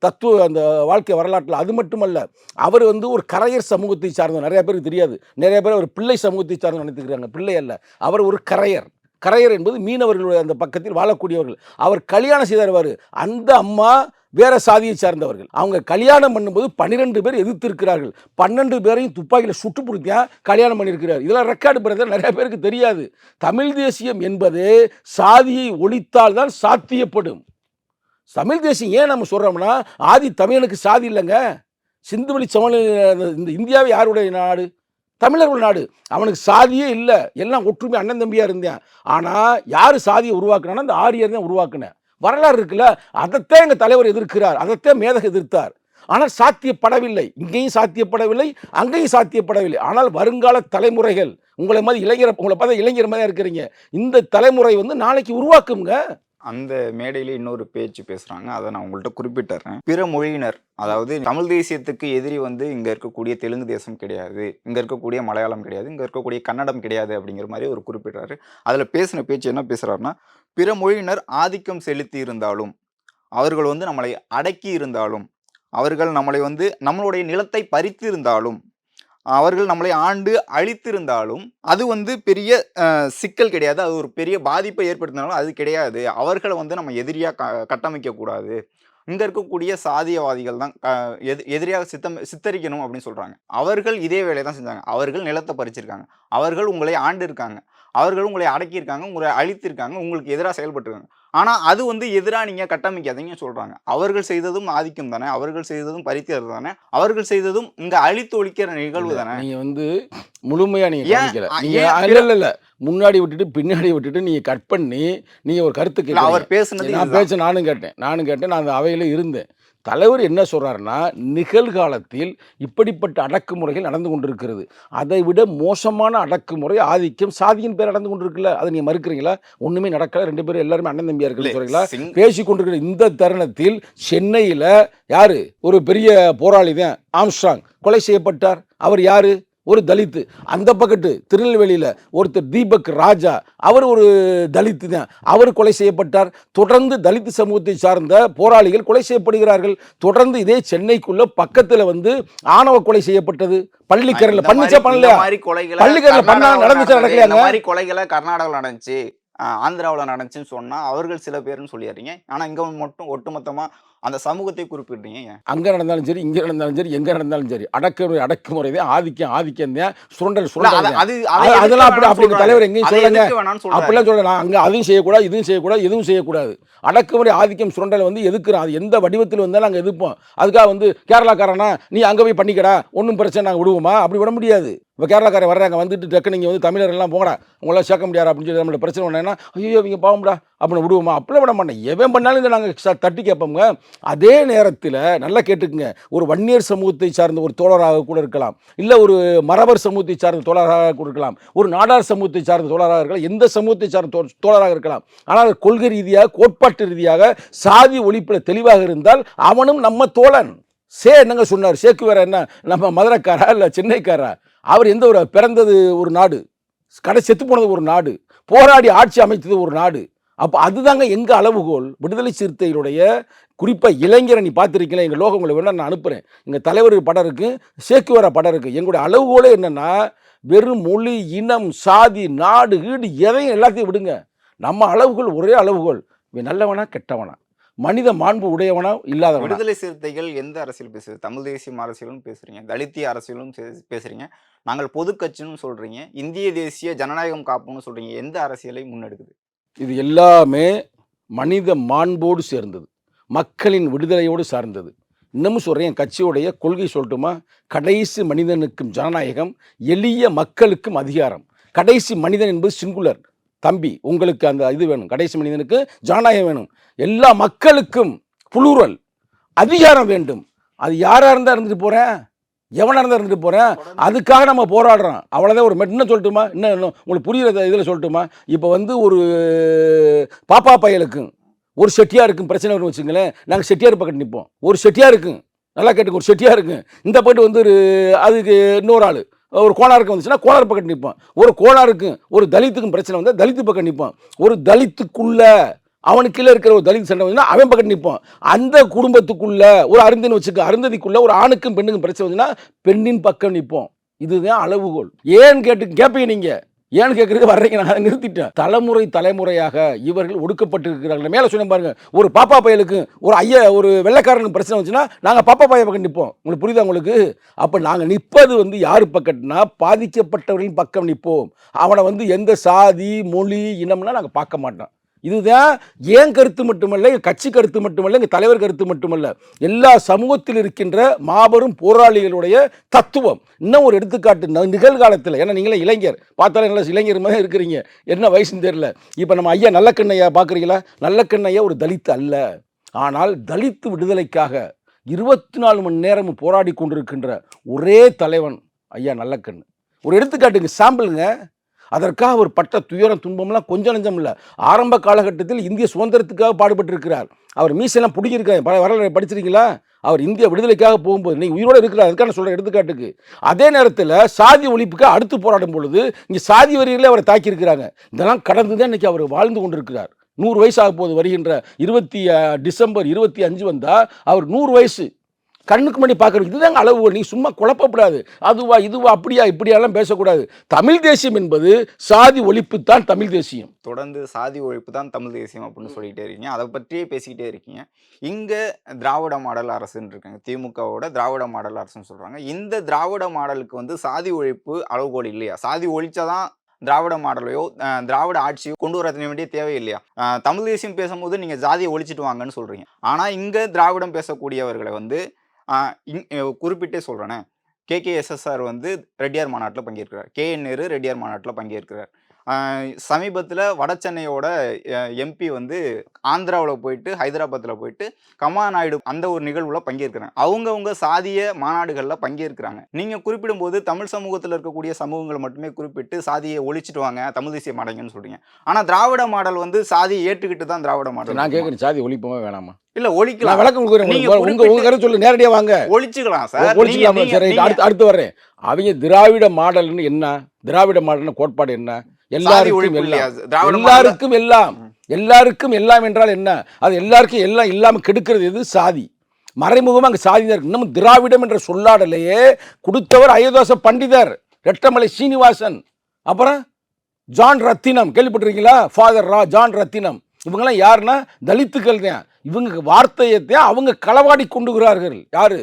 தத்துவ அந்த வாழ்க்கை வரலாற்றில். அது மட்டுமல்ல, அவர் வந்து ஒரு கரையர் சமூகத்தை சார்ந்தவர். நிறைய பேருக்கு தெரியாது, நிறைய பேர் அவர் பிள்ளை சமூகத்தை சார்ந்து நினைத்துக்கிறாங்க. பிள்ளை அல்ல, அவர் ஒரு கரையர். கரையர் என்பது மீனவர்களுடைய அந்த பக்கத்தில் வாழக்கூடியவர்கள். அவர் கல்யாணம் செய்தார். அந்த அம்மா வேற சாதியை சார்ந்தவர்கள். அவங்க கல்யாணம் பண்ணும்போது 12 பேர் எதிர்த்திருக்கிறார்கள். 12 பேரையும் துப்பாக்கியில் சுட்டு பிடித்தியா கல்யாணம் பண்ணியிருக்கிறார். இதெல்லாம் ரெக்கார்டு பண்ணுறது நிறைய பேருக்கு தெரியாது. தமிழ் தேசியம் என்பது சாதியை ஒழித்தால் தான் சாத்தியப்படும். தமிழ் தேசியம் ஏன் நம்ம சொல்கிறோம்னா, ஆதி தமிழனுக்கு சாதி இல்லைங்க. சிந்துவெளி சமவெளி இந்த இந்தியாவை யாருடைய நாடு, தமிழர்கள் நாடு. அவனுக்கு சாதியே இல்லை, எல்லாம் ஒற்றுமை அண்ணன் தம்பியாக இருந்தேன். ஆனால் யார் சாதியை உருவாக்குனா, அந்த ஆரியர் தான் உருவாக்குனேன். வரலாறு இருக்குல்ல, அதைத்தான் எங்கள் தலைவர் எதிர்க்கிறார், அதைத்தான் மேதகு எதிர்த்தார். ஆனால் சாத்தியப்படவில்லை, இங்கேயும் சாத்தியப்படவில்லை, அங்கேயும் சாத்தியப்படவில்லை. ஆனால் வருங்கால தலைமுறைகள், உங்களை பார்த்தா இளைஞர் மாதிரி இருக்கிறீங்க, இந்த தலைமுறை வந்து நாளைக்கு உருவாக்குங்க. அந்த மேடையில் இன்னொரு பேச்சு பேசுகிறாங்க, அதை நான் உங்கள்கிட்ட குறிப்பிட்டுறேன். பிற மொழியினர், அதாவது தமிழ் தேசியத்துக்கு எதிரி வந்து இங்கே இருக்கக்கூடிய தெலுங்கு தேசம் கிடையாது, இங்கே இருக்கக்கூடிய மலையாளம் கிடையாது, இங்கே இருக்கக்கூடிய கன்னடம் கிடையாது அப்படிங்கிற மாதிரி ஒரு குறிப்பிட்டாரு. அதில் பேசின பேச்சு என்ன பேசுகிறாருன்னா, பிற மொழியினர் ஆதிக்கம் செலுத்தி இருந்தாலும், அவர்கள் வந்து நம்மளை அடக்கி இருந்தாலும், அவர்கள் நம்மளை வந்து நம்மளுடைய நிலத்தை பறித்து இருந்தாலும், அவர்கள் நம்மளை ஆண்டு அழித்திருந்தாலும் அது வந்து பெரிய சிக்கல் கிடையாது, அது ஒரு பெரிய பாதிப்பை ஏற்படுத்தினாலும் அது கிடையாது. அவர்களை வந்து நம்ம எதிரியாக கட்டமைக்கக்கூடாது, இங்கே இருக்கக்கூடிய சாதியவாதிகள் தான் எதிரியாக சித்தரிக்கணும் அப்படின்னு சொல்கிறாங்க. அவர்கள் இதே வேலையை தான் செஞ்சாங்க. அவர்கள் நிலத்தை பறிச்சிருக்காங்க, அவர்கள் உங்களை ஆண்டு இருக்காங்க, அவர்கள் உங்களை அடக்கியிருக்காங்க, உங்களை அழித்திருக்காங்க, உங்களுக்கு எதிராக செயல்பட்டுருக்காங்க. ஆனால் அது வந்து எதிராக நீங்கள் கட்டமைக்காதீங்க சொல்கிறாங்க. அவர்கள் செய்ததும் ஆதிக்கம் தானே, அவர்கள் செய்ததும் பறிக்கிறது தானே, அவர்கள் செய்ததும் இங்கே அழித்து ஒழிக்கிற நிகழ்வு தானே. நீங்கள் வந்து முழுமையாக நீங்கள் இல்லை முன்னாடி விட்டுட்டு பின்னாடி விட்டுட்டு நீங்கள் கட் பண்ணி நீங்கள் ஒரு கருத்து கேட்க. அவர் பேசுனது நானும் கேட்டேன். நான் அந்த அவையில் இருந்தேன். தலைவர் என்ன சொல்கிறாருன்னா, நிகழ்காலத்தில் இப்படிப்பட்ட அடக்குமுறைகள் நடந்து கொண்டிருக்கிறது. அதை விட மோசமான அடக்குமுறை ஆதிக்கம் சாதியின் பேர் நடந்து கொண்டிருக்குல்ல, அதை நீங்கள் மறுக்கிறீங்களா? ஒன்றுமே நடக்கல, 2 பேரும் எல்லாருமே அண்ணன் தம்பியாக இருக்குன்னு சொல்கிறீங்களா? பேசி கொண்டிருக்கிற இந்த தருணத்தில் சென்னையில் யார் ஒரு பெரிய போராளி தான் ஆம்ஸ்ட்ராங் கொலை செய்யப்பட்டார். அவர் யார்? ஒரு தலித்து. அந்த பக்கத்து திருநெல்வேலியில் ஒருத்தர் தீபக் ராஜா, அவர் ஒரு தலித்து தான், அவர் கொலை செய்யப்பட்டார். தொடர்ந்து தலித்து சமூகத்தை சார்ந்த போராளிகள் கொலை செய்யப்படுகிறார்கள். தொடர்ந்து இதே சென்னைக்குள்ள பக்கத்தில் வந்து ஆணவ கொலை செய்யப்பட்டது. பள்ளிக்கரையில் பண்ணிச்சா பண்ணலையா? பள்ளிக்கரையில் பண்ணா நடந்துச்சா நடக்கலையா? கொலைகளை கர்நாடகாவில் நடந்துச்சு, ஆந்திராவில் நடந்துச்சுன்னு சொன்னால் அவர்கள் சில பேர்னு சொல்லிடுறீங்க. ஆனால் இங்கே மட்டும் ஒட்டுமொத்தமாக அந்த சமூகத்தை குறிப்பிடுறீங்க. அங்கே நடந்தாலும் சரி, இங்கே நடந்தாலும் சரி, எங்கே நடந்தாலும் சரி, அடக்குமுறை தான், ஆதிக்கம் தான், சுரண்டல் அதெல்லாம் அப்படி தலைவர் எங்கேயும் சொல்லுங்க, அப்படிலாம் சொல்ல. நான் அங்கே அதையும் செய்யக்கூடாது, இதுவும் செய்யக்கூடாது, எதுவும் செய்யக்கூடாது. அடக்குமுறை ஆதிக்கம் சுரண்டல் வந்து எதுக்குறோம், அது எந்த வடிவத்தில் வந்தாலும் நாங்கள் எதிர்ப்போம். அதுக்காக வந்து கேரளாக்காரனா நீ அங்கே போய் பண்ணிக்கடா, ஒன்றும் பிரச்சனை நாங்கள் விடுவோமா? அப்படி விட முடியாது. இப்போ கேரளாக்காரர் வர்றாங்க, வந்துட்டு டக்கு நீங்கள் வந்து தமிழரெல்லாம் போங்கடா, உங்களால் சேர்க்க முடியாது அப்படின்னு சொல்லி நம்மளை பிரச்சனை பண்ணேன்னா, ஐயோ இவங்க பாவம்டா அப்படின்னு விடுவோமா? அப்படிலாம் விட மாட்டேன். எவன் பண்ணாலும் இதை நாங்கள் தட்டி கேட்போங்க. அதே நேரத்தில் நல்லா கேட்டுக்குங்க, ஒரு வன்னியர் சமூகத்தை சார்ந்த ஒரு தோழராக கூட இருக்கலாம், இல்லை ஒரு மரபர் சமூகத்தை சார்ந்த தோழராக கூட இருக்கலாம், ஒரு நாடார் சமூகத்தை சார்ந்த தோழராக இருக்கலாம், எந்த சமூகத்தை சார்ந்த தோழராக இருக்கலாம். ஆனால் கொள்கை ரீதியாக, கோட்பாட்டு ரீதியாக சாதி ஒழிப்பில் தெளிவாக இருந்தால் அவனும் நம்ம தோழன். என்னங்க சொன்னார் சேக்கு, வேற என்ன நம்ம மதுரைக்காரா இல்லை சென்னைக்காரா? அவர் எந்த ஒரு பிறந்தது ஒரு நாடு, கடை செத்து போனது ஒரு நாடு, போராடி ஆட்சி அமைத்தது ஒரு நாடு. அப்போ அதுதாங்க எங்கள் அளவுகோல். விடுதலை சிறுத்தைகளுடைய குறிப்பாக இளைஞரை நீ பார்த்துருக்கீங்களா, எங்கள் லோகங்களை வேணால் நான் அனுப்புகிறேன். எங்கள் தலைவர் படம் இருக்குது, சேக்குவரா படம் இருக்குது. எங்களுடைய அளவுகோலே என்னென்னா, வெறும் மொழி, இனம், சாதி, நாடு, வீடு எதையும் எல்லாத்தையும் விடுங்க. நம்ம அளவுகோல் ஒரே அளவுகோல், இவன் நல்லவனா கெட்டவனா, மனித மாண்பு உடையவனா இல்லாதவனா. விடுதலை சிறுத்தைகள் எந்த அரசியல் பேசுது? தமிழ் தேசியம் அரசியலும் பேசுறீங்க, தலித்திய அரசியலும் பேசுறீங்க, நாங்கள் பொது கட்சின்னு சொல்றீங்க, இந்திய தேசிய ஜனநாயகம் காப்புன்னு சொல்றீங்க. எந்த அரசியலை முன்னெடுக்குது? இது எல்லாமே மனித மாண்போடு சேர்ந்தது, மக்களின் விடுதலையோடு சார்ந்தது. இன்னமும் சொல்கிறேன், என் கட்சியோடைய கொள்கை சொல்லட்டுமா? கடைசி மனிதனுக்கும் ஜனநாயகம், எளிய மக்களுக்கும் அதிகாரம். கடைசி மனிதன் என்பது சிங்குலர். தம்பி, உங்களுக்கு அந்த இது வேணும், கடைசி மனிதனுக்கு ஜனநாயகம் வேணும், எல்லா மக்களுக்கும் புளூரல் அதிகாரம் வேண்டும். அது யாராக இருந்தால் இருந்துட்டு போகிறேன், எவனாக இருந்தால் இருந்துட்டு போகிறேன், அதுக்காக நம்ம போராடுறோம். அவ்வளோதான். ஒரு இன்னும் சொல்லட்டுமா, இன்னும் உங்களுக்கு புரியுற இதில் சொல்லட்டுமா? இப்போ வந்து ஒரு பாப்பா பயலுக்கும் ஒரு செட்டியாருக்கும் பிரச்சனை வரும்னு வச்சுங்களேன், நாங்கள் செட்டியார் பக்கம் நிற்போம். ஒரு செட்டியாருக்கும், நல்லா கேட்டுங்க, ஒரு செட்டியாருக்கும் இந்த போய்ட்டு வந்து அதுக்கு இன்னொரு ஆள் ஒரு கோளாருக்கு வந்துச்சுன்னா கோளாறு பக்கம் நிற்போம். ஒரு கோளாருக்கும் ஒரு தலித்துக்கும் பிரச்சனை வந்தால் தலித்து பக்கம் நிற்போம். ஒரு தலித்துக்குள்ள அவனுக்கு கீழே இருக்கிற ஒரு தலித் சண்டை வந்துன்னா அவன் பக்கம் நிற்போம். அந்த குடும்பத்துக்குள்ள ஒரு அருந்தின்னு வச்சுக்க, அருந்ததிக்குள்ள ஒரு ஆணுக்கும் பெண்ணுக்கும் பிரச்சனை வந்துன்னா பெண்ணின் பக்கம் நிற்போம். இதுதான் அளவுகோல். ஏன்னு கேட்பீங்க நீங்கள், ஏன்னு கேட்குறது வர்றீங்க, நான் நிறுத்திட்டேன். தலைமுறையாக இவர்கள் ஒடுக்கப்பட்டிருக்கிறார்கள். மேலே சொன்ன பாருங்க, ஒரு பாப்பா பயலுக்கு ஒரு வெள்ளைக்காரனுக்கு பிரச்சனை வந்துச்சுன்னா நாங்கள் பாப்பா பைய பக்கம் நிற்போம். உங்களுக்கு புரியுதா உங்களுக்கு? அப்போ நாங்கள் நிற்பது வந்து யார் பக்கம்னா பாதிக்கப்பட்டவர்களின் பக்கம் நிற்போம். அவனை எந்த சாதி, மொழி, இனம்னா நாங்கள் பார்க்க மாட்டோம். இதுதான் ஏன் கருத்து மட்டுமல்ல, எங்கள் கட்சி கருத்து மட்டுமல்ல, எங்கள் தலைவர் கருத்து மட்டுமல்ல, எல்லா சமூகத்தில் இருக்கின்ற மாபெரும் போராளிகளுடைய தத்துவம். இன்னும் ஒரு எடுத்துக்காட்டு, நிகழ்காலத்தில், ஏன்னா நீங்களே இளைஞர், பார்த்தாலே நல்ல இளைஞர் மாதிரி இருக்கிறீங்க, என்ன வயசுன்னு தெரியல. இப்போ நம்ம ஐயா நல்லக்கண்ணையா பார்க்குறீங்களா? நல்லக்கண்ணையா ஒரு தலித்து அல்ல, ஆனால் தலித்து விடுதலைக்காக 24 மணி நேரமும் போராடி கொண்டிருக்கின்ற ஒரே தலைவன் ஐயா நல்லக்கண்ணு. ஒரு எடுத்துக்காட்டுங்க, சாம்பிளுங்க. அதற்காக அவர் பட்ட துயரம் துன்பம்லாம் கொஞ்சம் நஞ்சம் இல்லை. ஆரம்ப காலகட்டத்தில் இந்திய சுதந்திரத்துக்காக பாடுபட்டிருக்கிறார். அவர் மீசெல்லாம் பிடிக்கிருக்காரு, வரலாறு படிச்சிருக்கீங்களா? அவர் இந்திய விடுதலைக்காக போகும்போது நீங்கள் உயிரோடு இருக்கிறார், அதுக்கான சொல்கிற எடுத்துக்காட்டுக்கு. அதே நேரத்தில் சாதி ஒழிப்புக்கு அடுத்து போராடும் பொழுது இங்கே சாதி வரிகளே அவரை தாக்கியிருக்கிறாங்க. இதெல்லாம் கடந்து தான் இன்றைக்கி அவர் வாழ்ந்து கொண்டிருக்கிறார். 100 வயசு ஆக போது வருகின்ற டிசம்பர் 25 வந்தால் அவர் 100 வயசு. கண்ணுக்கு மணி பார்க்குறது. இதுதாங்க அளவு. நீ சும்மா குழப்பப்படாது, அதுவா இதுவா அப்படியா இப்படியெல்லாம் பேசக்கூடாது. தமிழ் தேசியம் என்பது சாதி ஒழிப்பு தான் தமிழ் தேசியம். தொடர்ந்து சாதி ஒழிப்பு தான் தமிழ் தேசியம் அப்படின்னு சொல்லிக்கிட்டே இருக்கீங்க, அதை பற்றியே பேசிக்கிட்டே இருக்கீங்க. இங்கே திராவிட மாடல் அரசுன்னு இருக்காங்க, திமுகவோட திராவிட மாடல் அரசுன்னு சொல்கிறாங்க. இந்த திராவிட மாடலுக்கு சாதி ஒழிப்பு அளவுகோல் இல்லையா? சாதி ஒழிச்சாதான் திராவிட மாடலையோ திராவிட ஆட்சியோ கொண்டு வர வேண்டிய தேவை இல்லையா? தமிழ் தேசியம் பேசும்போது நீங்கள் ஜாதியை ஒழிச்சிட்டு வாங்கன்னு சொல்கிறீங்க, ஆனால் இங்கே திராவிடம் பேசக்கூடியவர்களை குறிப்பிட்டே சொல்கிறேனே, KKSSR ரெட்டியார் மாநாட்டில் பங்கேற்கிறார், KN நேரு ரெட்டியார் மாநாட்டில் பங்கேற்கிறார். சமீபத்தில் வட சென்னையோட MP ஆந்திராவில் போயிட்டு ஹைதராபாத்தில் போயிட்டு கமாநாயுடு அந்த ஒரு நிகழ்வில் பங்கேற்கிறாங்க. அவங்கவுங்க சாதிய மாநாடுகளில் பங்கேற்கிறாங்க. நீங்கள் குறிப்பிடும்போது தமிழ் சமூகத்தில் இருக்கக்கூடிய சமூகங்களை மட்டுமே குறிப்பிட்டு சாதியை ஒழிச்சிட்டு வாங்க, தமிழ் தேசிய மாடங்கன்னு சொல்கிறீங்க. ஆனால் திராவிட மாடல் சாதியை ஏற்றுக்கிட்டு தான் திராவிட மாடல். நான் கேட்குறேன், சாதி ஒழிப்போமா வேணாமா? இல்ல ஒழிக்கலாம், விளக்கம் கொடுக்குறேன், சொல்லு, நேரடியா வாங்க. ஒழிச்சுக்கலாம் சார், ஒழிச்சுக்கலாம். சரி, அடுத்து வர்றேன். அவங்க திராவிட மாடல்னு என்ன, திராவிட மாடல் கோட்பாடு என்ன? எல்லாருக்கும் எல்லாம் என்றால் என்ன? அது எல்லாருக்கும் எல்லாம் இல்லாம கெடுக்கிறது எது? சாதி. மறைமுகமாக அங்கே சாதி தான் இருக்கு. இன்னும் திராவிடம் என்ற சொல்லாடலையே கொடுத்தவர் அயோத்தியாச பண்டிதர், ரெட்டமலை சீனிவாசன், அப்புறம் ஜான் ரத்தினம், கேள்விப்பட்டிருக்கீங்களா? ஃபாதர் ஜான் ரத்தினம். இவங்கெல்லாம் யாருன்னா தலித்துக்கள் தான். இவங்க வார்த்தையத்தான் அவங்க களவாடி கொண்டுகிறார்கள். யாரு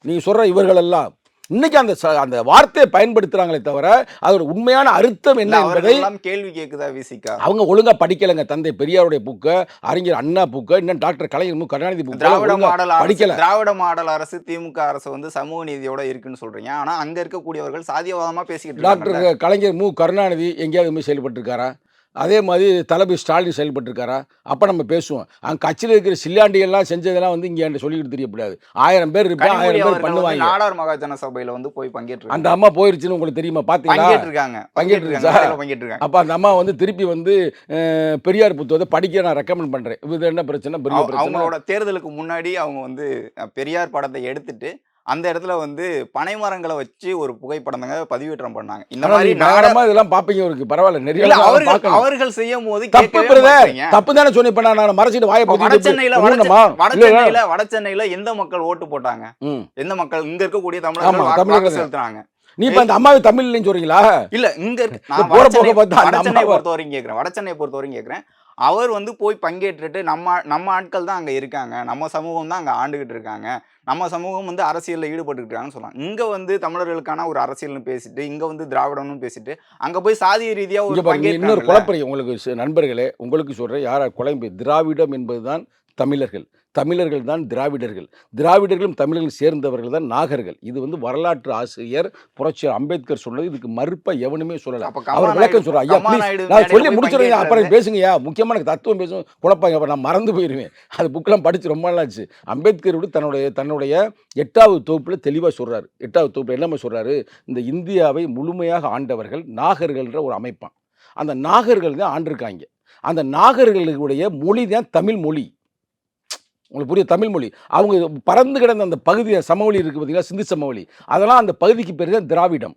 நீங்க சொல்ற இவர்கள் எல்லாம் இன்னைக்கு அந்த வார்த்தையை பயன்படுத்துறாங்களே தவிர அதோட உண்மையான அர்த்தம் என்ன என்பதை கேள்வி கேட்குதா விசிகா? அவங்க ஒழுங்கா படிக்கலைங்க. தந்தை பெரியாருடைய புக்கை, அறிஞர் அண்ணா புக்கை, இன்னும் டாக்டர் கலைஞர் கருணாநிதி புக்கை படிக்கல. திராவிட மாடல் அரசு, திமுக அரசு சமூக நீதியோட இருக்குன்னு சொல்றீங்க, ஆனா அங்க இருக்கக்கூடியவர்கள் சாதியவாதமா பேசிக்கிட்டு. டாக்டர் கலைஞர் கருணாநிதி எங்கேயாவது செயல்பட்டு? அதே மாதிரி தளபதி ஸ்டாலின் செயல்பட்டுருக்காரா? அப்போ நம்ம பேசுவோம். அங்கே கட்சியில் இருக்கிற சில்லாண்டியெல்லாம் செஞ்சதெல்லாம் இங்கே சொல்லிக்கிட்டு தெரியக்கூடாது. 1000 பேர் இருப்பாங்க, 1000 பேர் பண்ணுவாங்க. நாடார் மகாஜன சபையில் போய் பங்கேற்று அந்த அம்மா போயிருச்சுன்னு உங்களுக்கு தெரியுமா? பார்த்தீங்களா? பங்கேற்று. அப்போ அந்த அம்மா திருப்பி பெரியார் புத்தகத்தை படிக்க நான் ரெக்கமெண்ட் பண்ணுறேன். இது என்ன பிரச்சனை? அவங்களோட தேர்தலுக்கு முன்னாடி அவங்க பெரியார் படத்தை எடுத்துட்டு அந்த இடத்துல வந்து பனை மரங்களை வச்சு ஒரு புகைப்படம் பதிவேற்றம் பண்ணாங்க. இந்த ஆனா மாதிரி நீங்க பயங்கரமா இதெல்லாம் பாப்பீங்க இருக்கு. பரவாயில்ல. நிறைய இல்ல இதெல்லாம் அவர்கள் பார்க்கணும். அவர்கள் செய்யும் போது தப்பு கேட்கவே பிரதர். மாட்டீங்க. தப்பு தானே சொன்னேன். இப்ப நான் மறைச்சிட்டு வாயை இப்ப பொத்திட்டு வட சென்னையில எந்த மக்கள் ஓட்டு போட்டாங்க? எந்த மக்கள் இங்க இருக்கக்கூடிய தமிழர்கள் வாக்கு தமிழர்கள் செலுத்துறாங்க. நீ இப்ப அந்த அம்மாவை தமிழ் இல்லைன்னு சொல்றீங்களா? இல்ல இங்க நான் போற போக்க பார்த்தா அந்த வடசென்னை அம்மாவை பொறுத்த வரைக்கும் கேட்கிறேன். வடசென்னை பொறுத்த வரைக்கும் கேட்கிறேன். அவர் வந்து போய் பங்கேற்றுட்டு நம்ம ஆட்கள் தான் அங்க இருக்காங்க, நம்ம சமூகம் தான் அங்க ஆண்டுகிட்டு இருக்காங்க, நம்ம சமூகம் வந்து அரசியல்ல ஈடுபட்டுக்கிட்டு இருக்காங்கன்னு சொல்றாங்க. இங்க வந்து தமிழர்களுக்கான ஒரு அரசியல்னு பேசிட்டு, இங்க வந்து திராவிடம்னு பேசிட்டு, அங்க போய் சாதிய ரீதியா ஒரு இன்னொரு பங்கேற்கிறாங்க. குழப்பறீங்க. உங்களுக்கு நண்பர்களே, உங்களுக்கு சொல்றேன், யாரா குழம்பு திராவிடம் என்பதுதான் தமிழர்கள், தமிழர்கள் தான் திராவிடர்கள், திராவிடர்களும் தமிழர்கள் சேர்ந்தவர்கள் தான் நாகர்கள். இது வந்து வரலாற்று ஆசிரியர் புரட்சியாளர் அம்பேத்கர் சொன்னது. இதுக்கு மறுப்பா எவனுமே சொல்லல. அவர் விளக்கம் சொல்றார். ஐயா ப்ளீஸ், நான் சொல்லி முடிச்சிடுறேன், அப்புறம் பேசுங்கய்யா. முக்கியமான தத்துவம் பேசும் குழப்பாங்க. அப்ப நான் மறந்து போயிருவேன். அது புக்கெல்லாம் படிச்சு ரொம்ப நாளாச்சு. அம்பேத்கர் தன்னுடைய 8வது தொகுப்புல தெளிவா சொல்றாரு. 8வது தொகுப்புல என்னமா சொல்றாரு? இந்த இந்தியாவை முழுமையாக ஆண்டவர்கள் நாகர்கள்ன்ற ஒரு அமைப்பான். அந்த நாகர்கள் தான் ஆண்டிருக்காங்க. அந்த நாகர்களுடைய மொழி தான் தமிழ் மொழி. உங்களுக்கு புரிய தமிழ் மொழி. அவங்க பறந்து கிடந்த அந்த பகுதி சமவெளி இருக்குது பார்த்தீங்களா, சிந்து சமவெளி, அதெல்லாம் அந்த பகுதிக்கு பேர் தான் திராவிடம்.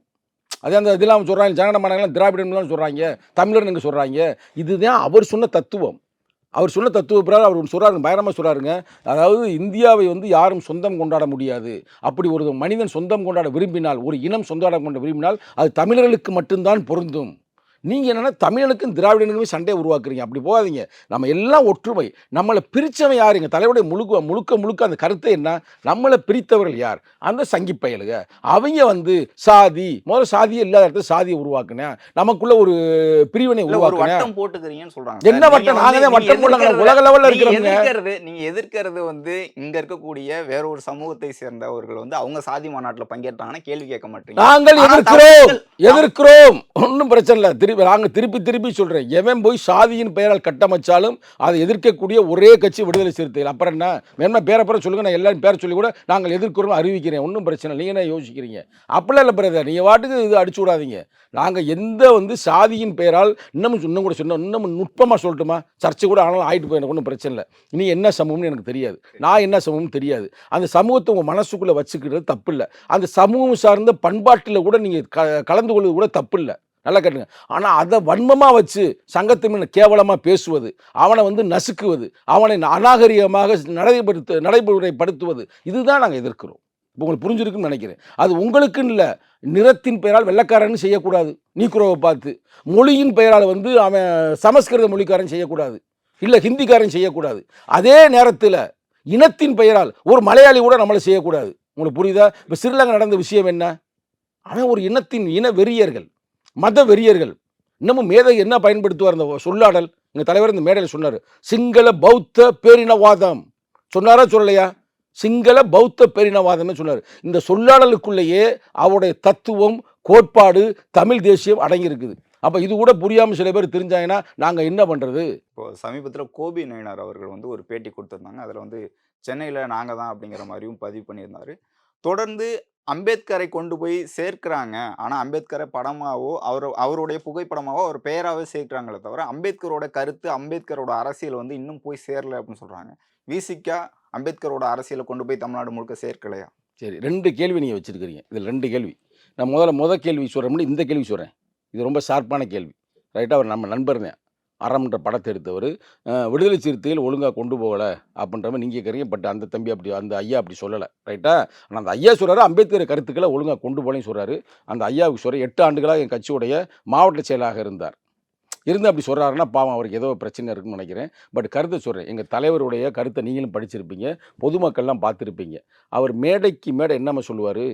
அதே அந்த இதெல்லாம் சொல்கிறாங்க, ஜனகணமனங்கள்லாம் திராவிடம்லாம் சொல்கிறாங்க, தமிழர்னு சொல்கிறாங்க. இதுதான் அவர் சொன்ன தத்துவம். அவர் சொன்ன தத்துவ பிறகு அவர் சொல்கிறாருங்க, பயங்கரமாக சொல்கிறாருங்க. அதாவது இந்தியாவை வந்து யாரும் சொந்தம் கொண்டாட முடியாது. அப்படி ஒரு மனிதன் சொந்தம் கொண்டாட விரும்பினால், ஒரு இனம் சொந்தம் கொண்டாட விரும்பினால் அது தமிழர்களுக்கு மட்டும்தான் பொருந்தும். நீங்கள் என்னென்னா தமிழனுக்கும் திராவிடனுக்குமே சண்டையை உருவாக்குறீங்க. அப்படி போகாதீங்க. நம்ம எல்லாம் ஒற்றுமை. நம்மளை பிரித்தவன் யாருங்க? தலைவருடைய முழுக்க அந்த கருத்தை என்ன? நம்மளை பிரித்தவர்கள் யார்? அந்த சங்கி பயலுங்க. அவங்க வந்து சாதி, முதல்ல சாதியே இல்லாத இடத்துல சாதியை உருவாக்குனேன், நமக்குள்ள ஒரு பிரிவினை உருவாக்குனேன் போட்டுக்கிறீங்கன்னு சொல்றாங்க. என்ன வட்டம்? நாங்க தான் வட்டம் போட்டாங்க. உலக லெவல்ல இருக்கிறவங்க. நீங்க எதிர்க்கிறது வந்து இங்க இருக்கக்கூடிய வேற ஒரு சமூகத்தை சேர்ந்தவர்கள் வந்து அவங்க சாதி மாநாட்டில் பங்கேற்றாங்கன்னா கேள்வி கேட்க மாட்டீங்க. நாங்கள் எதிர்க்கிறோம். ஒன்றும் பிரச்சனை இல்லை. நாங்கள் திருப்பி சொல்கிறேன், எவன் போய் சாதியின் பெயரால் கட்டமைச்சாலும் அதை எதிர்க்கக்கூடிய ஒரே கட்சி விடுதலை சிறுத்தைகள். அப்புறம் என்ன வேணுமா பேரை சொல்லுங்க, நான் எல்லாரும் பேரை சொல்லி கூட நாங்கள் எதிர்க்கிறோம் அறிவிக்கிறேன். ஒன்றும் பிரச்சனை இல்லை. நீங்கள் என்ன யோசிக்கிறீங்க? அப்படிலாம் இல்லை பிரதர். நீங்கள் வாட்டுக்கு இது அடிச்சு விடாதீங்க. நாங்கள் எந்த வந்து சாதியின் பெயரால் இன்னும் கூட சொன்னோம், இன்னும் நுட்பமாக சொல்லட்டுமா, சர்ச்சை கூட ஆனாலும் ஆகிட்டு போய் எனக்கு ஒன்றும் பிரச்சனை இல்லை. இனி என்ன சமூகம்னு எனக்கு தெரியாது, நான் என்ன சமூகம்னு தெரியாது. அந்த சமூகத்தை உங்கள் மனசுக்குள்ளே வச்சுக்கிறது தப்பு இல்லை. அந்த சமூகம் சார்ந்த பண்பாட்டில் கூட நீங்கள் கலந்து கொள்வது கூட தப்பு இல்லை. நல்லா கேட்டுங்க. ஆனால் அதை வன்மமாக வச்சு சங்கத்தின் கேவலமாக பேசுவது, அவனை வந்து நசுக்குவது, அவனை அநாகரிகமாக நடைமுறைப்படுத்துவது, இதுதான் நாங்கள் எதிர்க்கிறோம். இப்போ உங்களுக்கு புரிஞ்சிருக்குன்னு நினைக்கிறேன். அது உங்களுக்குன்னு இல்லை, நிறத்தின் பெயரால் வெள்ளைக்காரன்னு செய்யக்கூடாது. நீக்குறவை பார்த்து மொழியின் பெயரால் வந்து அவன் சமஸ்கிருத மொழிக்காரன் செய்யக்கூடாது, இல்லை ஹிந்திக்காரன் செய்யக்கூடாது. அதே நேரத்தில் இனத்தின் பெயரால் ஒரு மலையாளி கூட நம்மளை செய்யக்கூடாது. உங்களுக்கு புரியுதா? இப்போ ஸ்ரீலங்கா நடந்த விஷயம் என்ன? அவன் ஒரு இன வெறியர்கள், மத வெறியர்கள். இன்னமும் மேதை என்ன பயன்படுத்துவார் அந்த சொல்லாடல்? எங்கள் தலைவர் இந்த மேடையில் சொன்னார், சிங்கள பௌத்த பேரினவாதம் சொன்னாரா சொல்லலையா? சிங்கள பௌத்த பேரினவாதம்னு சொன்னார். இந்த சொல்லாடலுக்குள்ளேயே அவருடைய தத்துவம், கோட்பாடு, தமிழ் தேசியம் அடங்கியிருக்குது. அப்போ இது கூட புரியாமல் சில பேர் தெரிஞ்சாங்கன்னா நாங்கள் என்ன பண்ணுறது? இப்போ சமீபத்தில் கோபி நயினார் அவர்கள் வந்து ஒரு பேட்டி கொடுத்துருந்தாங்க. அதில் வந்து சென்னையில் நாங்கள் தான் அப்படிங்கிற மாதிரியும் பதிவு பண்ணியிருந்தார். தொடர்ந்து அம்பேத்கரை கொண்டு போய் சேர்க்கிறாங்க, ஆனால் அம்பேத்கரை படமாவோ அவருடைய புகைப்படமாவோ அவர் பெயராகவே சேர்க்கிறாங்களே தவிர அம்பேத்கரோட கருத்து, அம்பேத்கரோட அரசியல் வந்து இன்னும் போய் சேரலை அப்படின்னு சொல்கிறாங்க. விசிகா அம்பேத்கரோட அரசியலை கொண்டு போய் தமிழ்நாடு முழுக்க சேர்க்கலையா? சரி, 2 கேள்வி நீங்கள் வச்சுருக்கிறீங்க. இதில் 2 கேள்வி. நான் முதல் கேள்வி சொல்கிறேன், இந்த கேள்வி சொல்கிறேன். இது ரொம்ப ஷார்ப்பான கேள்வி. ரைட்டாக? அவர் நம்ம நண்பர் தான், அறம்ன்ற படத்தை எடுத்தவர். விடுதலை சிறுத்தைகள் ஒழுங்காக கொண்டு போகலை அப்படின்ற மாதிரி நீங்கள் கேட்குறீங்க. பட் அந்த தம்பி அப்படி, அந்த ஐயா அப்படி சொல்லலை. ரைட்டா? ஆனால் அந்த ஐயா சொல்கிறாரு அம்பேத்கர் கருத்துக்களை ஒழுங்காக கொண்டு போகலன்னு சொல்கிறாரு. அந்த ஐயாவுக்கு சொல்கிறேன், 8 ஆண்டுகளாக என் கட்சியுடைய மாவட்ட செயலாக இருந்தார். அப்படி சொல்கிறாருன்னா பாவம், அவருக்கு ஏதோ பிரச்சனை இருக்குன்னு நினைக்கிறேன். பட் கருத்தை சொல்கிறேன், எங்கள் தலைவருடைய கருத்தை நீங்களும் படிச்சிருப்பீங்க, பொதுமக்கள்லாம் பார்த்துருப்பீங்க. அவர் மேடைக்கு மேடை என்னம்மா சொல்லுவார்?